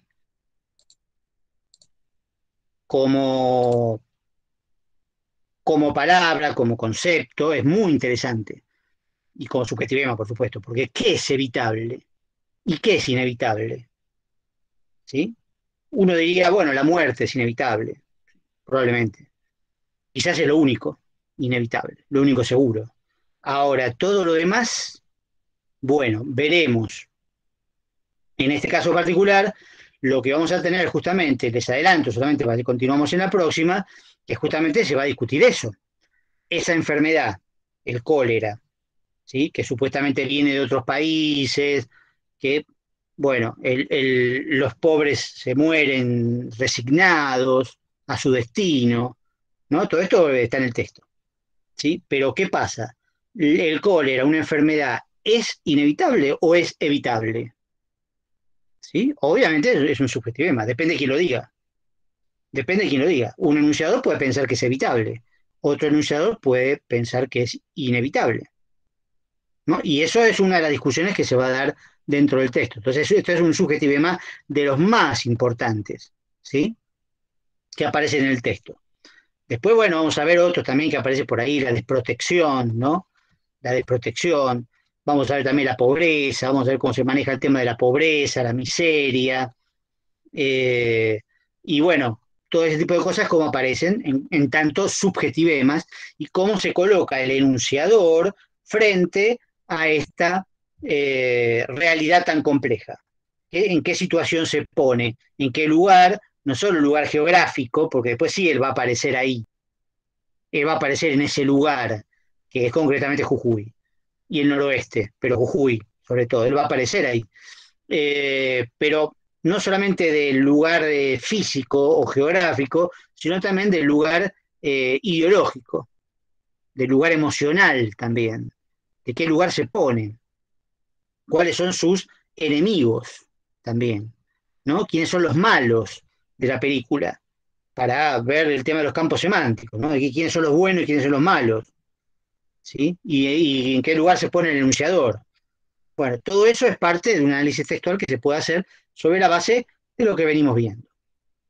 Como, como palabra, como concepto, es muy interesante. Y como subjetivema, por supuesto, porque ¿qué es evitable? ¿Y qué es inevitable? ¿Sí? Uno diría, bueno, la muerte es inevitable, probablemente. Quizás es lo único inevitable, lo único seguro. Ahora, todo lo demás, bueno, veremos. En este caso particular, lo que vamos a tener justamente, les adelanto, solamente para que continuamos en la próxima, que justamente se va a discutir eso. Esa enfermedad, el cólera, ¿sí? Que supuestamente viene de otros países, que, bueno, los pobres se mueren resignados a su destino, ¿no? Todo esto está en el texto, ¿sí? Pero ¿qué pasa? ¿El cólera, una enfermedad, es inevitable o es evitable? ¿Sí? Obviamente es un subjetivema, depende de quién lo diga. Depende de quién lo diga. Un enunciador puede pensar que es evitable, otro enunciador puede pensar que es inevitable, ¿no? Y eso es una de las discusiones que se va a dar dentro del texto. Entonces, esto es un subjetivema de los más importantes, ¿sí? Que aparecen en el texto. Después, bueno, vamos a ver otros también que aparece por ahí, la desprotección, ¿no? La desprotección. Vamos a ver también la pobreza, vamos a ver cómo se maneja el tema de la pobreza, la miseria, eh, y bueno, todo ese tipo de cosas como aparecen en tantos subjetivemas y cómo se coloca el enunciador frente a esta realidad tan compleja. ¿En qué situación se pone? ¿En qué lugar? No solo el lugar geográfico, porque después sí él va a aparecer ahí, él va a aparecer en ese lugar, que es concretamente Jujuy y el noroeste, pero Jujuy sobre todo, él va a aparecer ahí. Pero no solamente del lugar físico o geográfico, sino también del lugar ideológico, del lugar emocional también, de qué lugar se pone, cuáles son sus enemigos también, ¿no? ¿Quiénes son los malos de la película? Para ver el tema de los campos semánticos, ¿no? De quiénes son los buenos y quiénes son los malos, ¿sí? Y en qué lugar se pone el enunciador. Bueno, todo eso es parte de un análisis textual que se puede hacer sobre la base de lo que venimos viendo,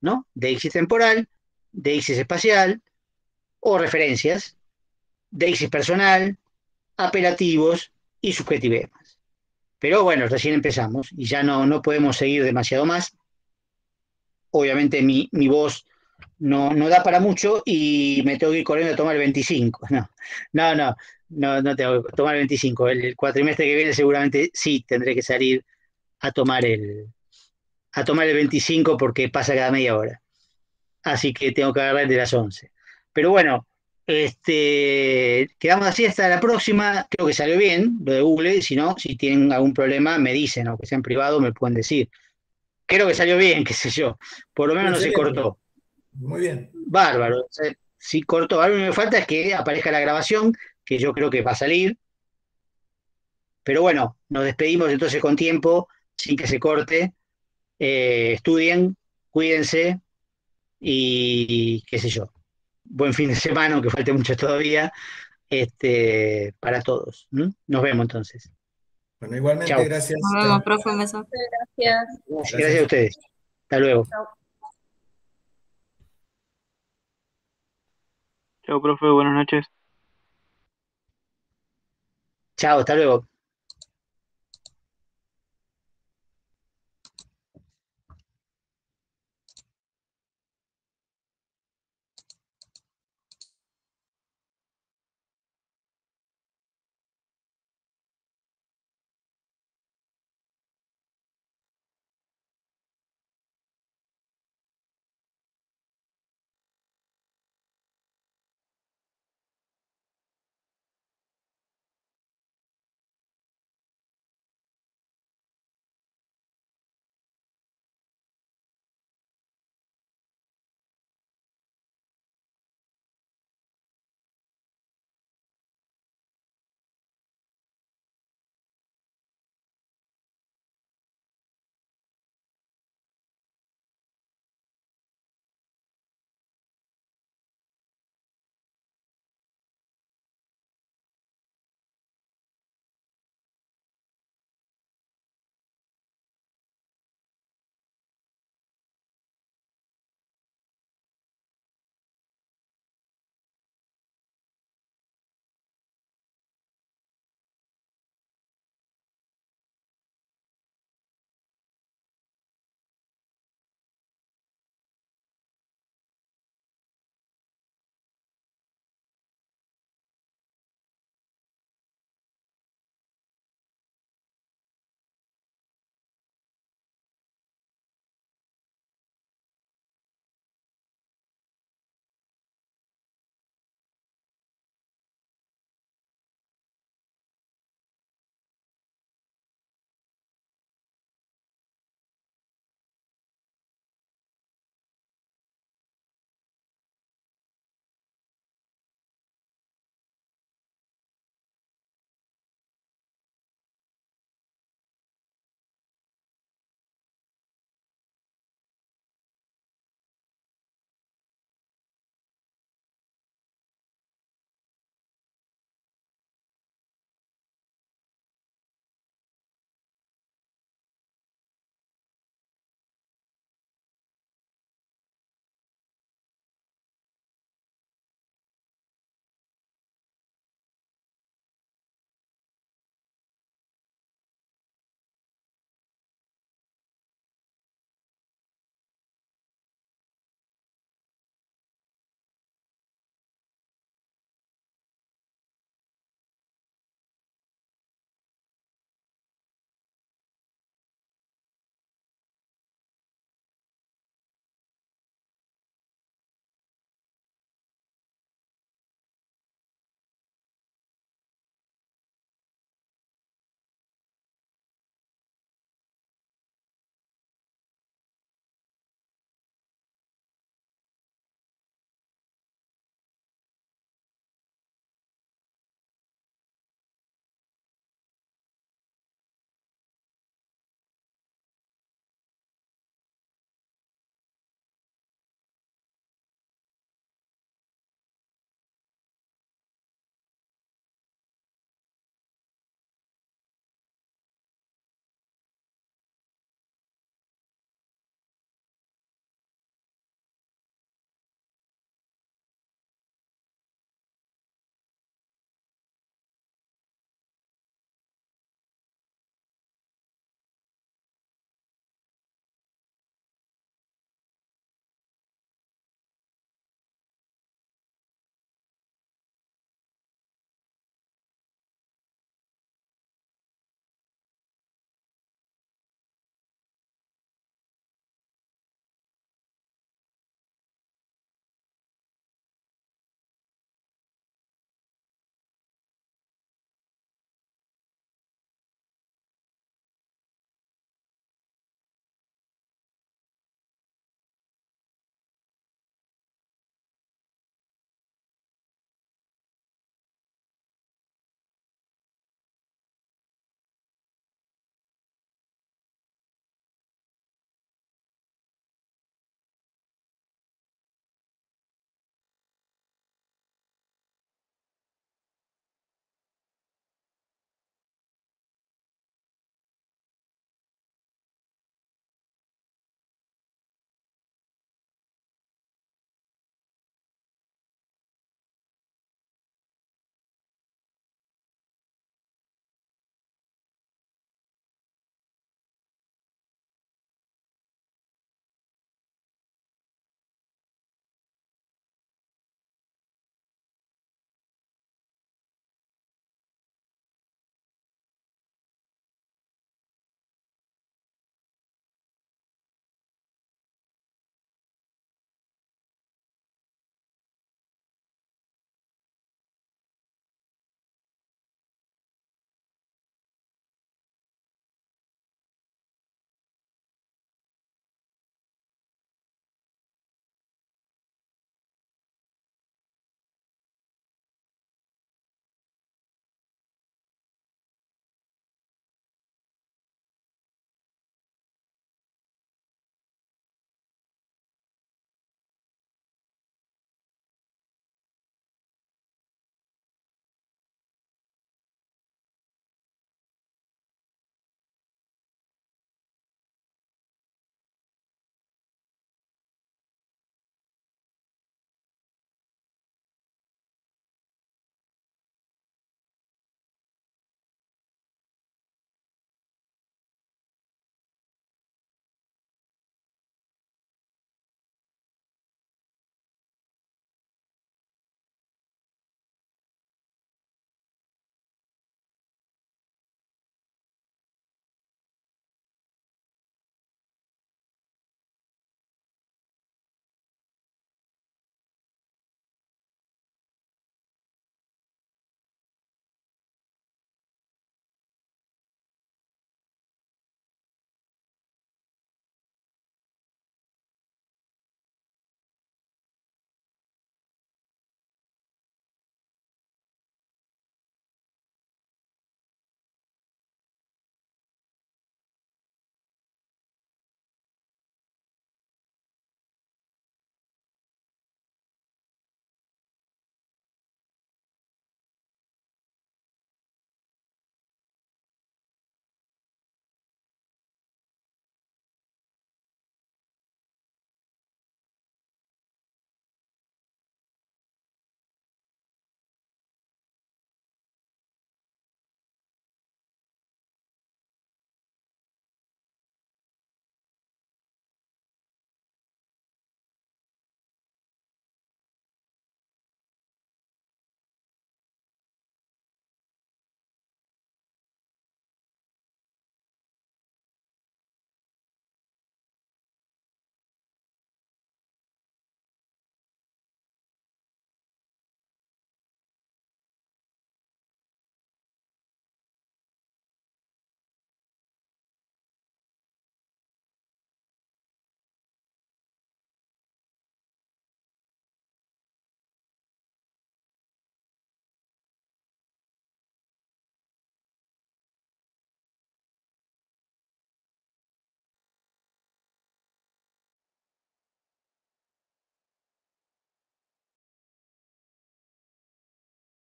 ¿no? Deixis temporal, deixis espacial o referencias, deixis personal, apelativos y subjetivemas. Pero bueno, recién empezamos y ya no podemos seguir demasiado más obviamente mi voz no da para mucho y me tengo que ir corriendo a tomar el 25. No tengo que tomar el 25. El cuatrimestre que viene seguramente sí tendré que salir a tomar el 25 porque pasa cada media hora. Así que tengo que agarrar el de las 11. Pero bueno, quedamos así hasta la próxima. Creo que salió bien lo de Google. Si no, si tienen algún problema, me dicen, aunque sea en privado, me pueden decir. Creo que salió bien, qué sé yo. Por lo menos no se Excelente. cortó. Muy bien. Bárbaro. O sea, si cortó, algo que me falta es que aparezca la grabación, que yo creo que va a salir. Pero bueno, nos despedimos entonces con tiempo, sin que se corte. Estudien, cuídense y qué sé yo. Buen fin de semana, aunque falte mucho todavía, para todos. Nos vemos entonces. Bueno, igualmente, Chao. gracias. Nos vemos, profe, un beso. Gracias. Gracias a ustedes. Hasta luego. Chao, profe, buenas noches. Chao, hasta luego.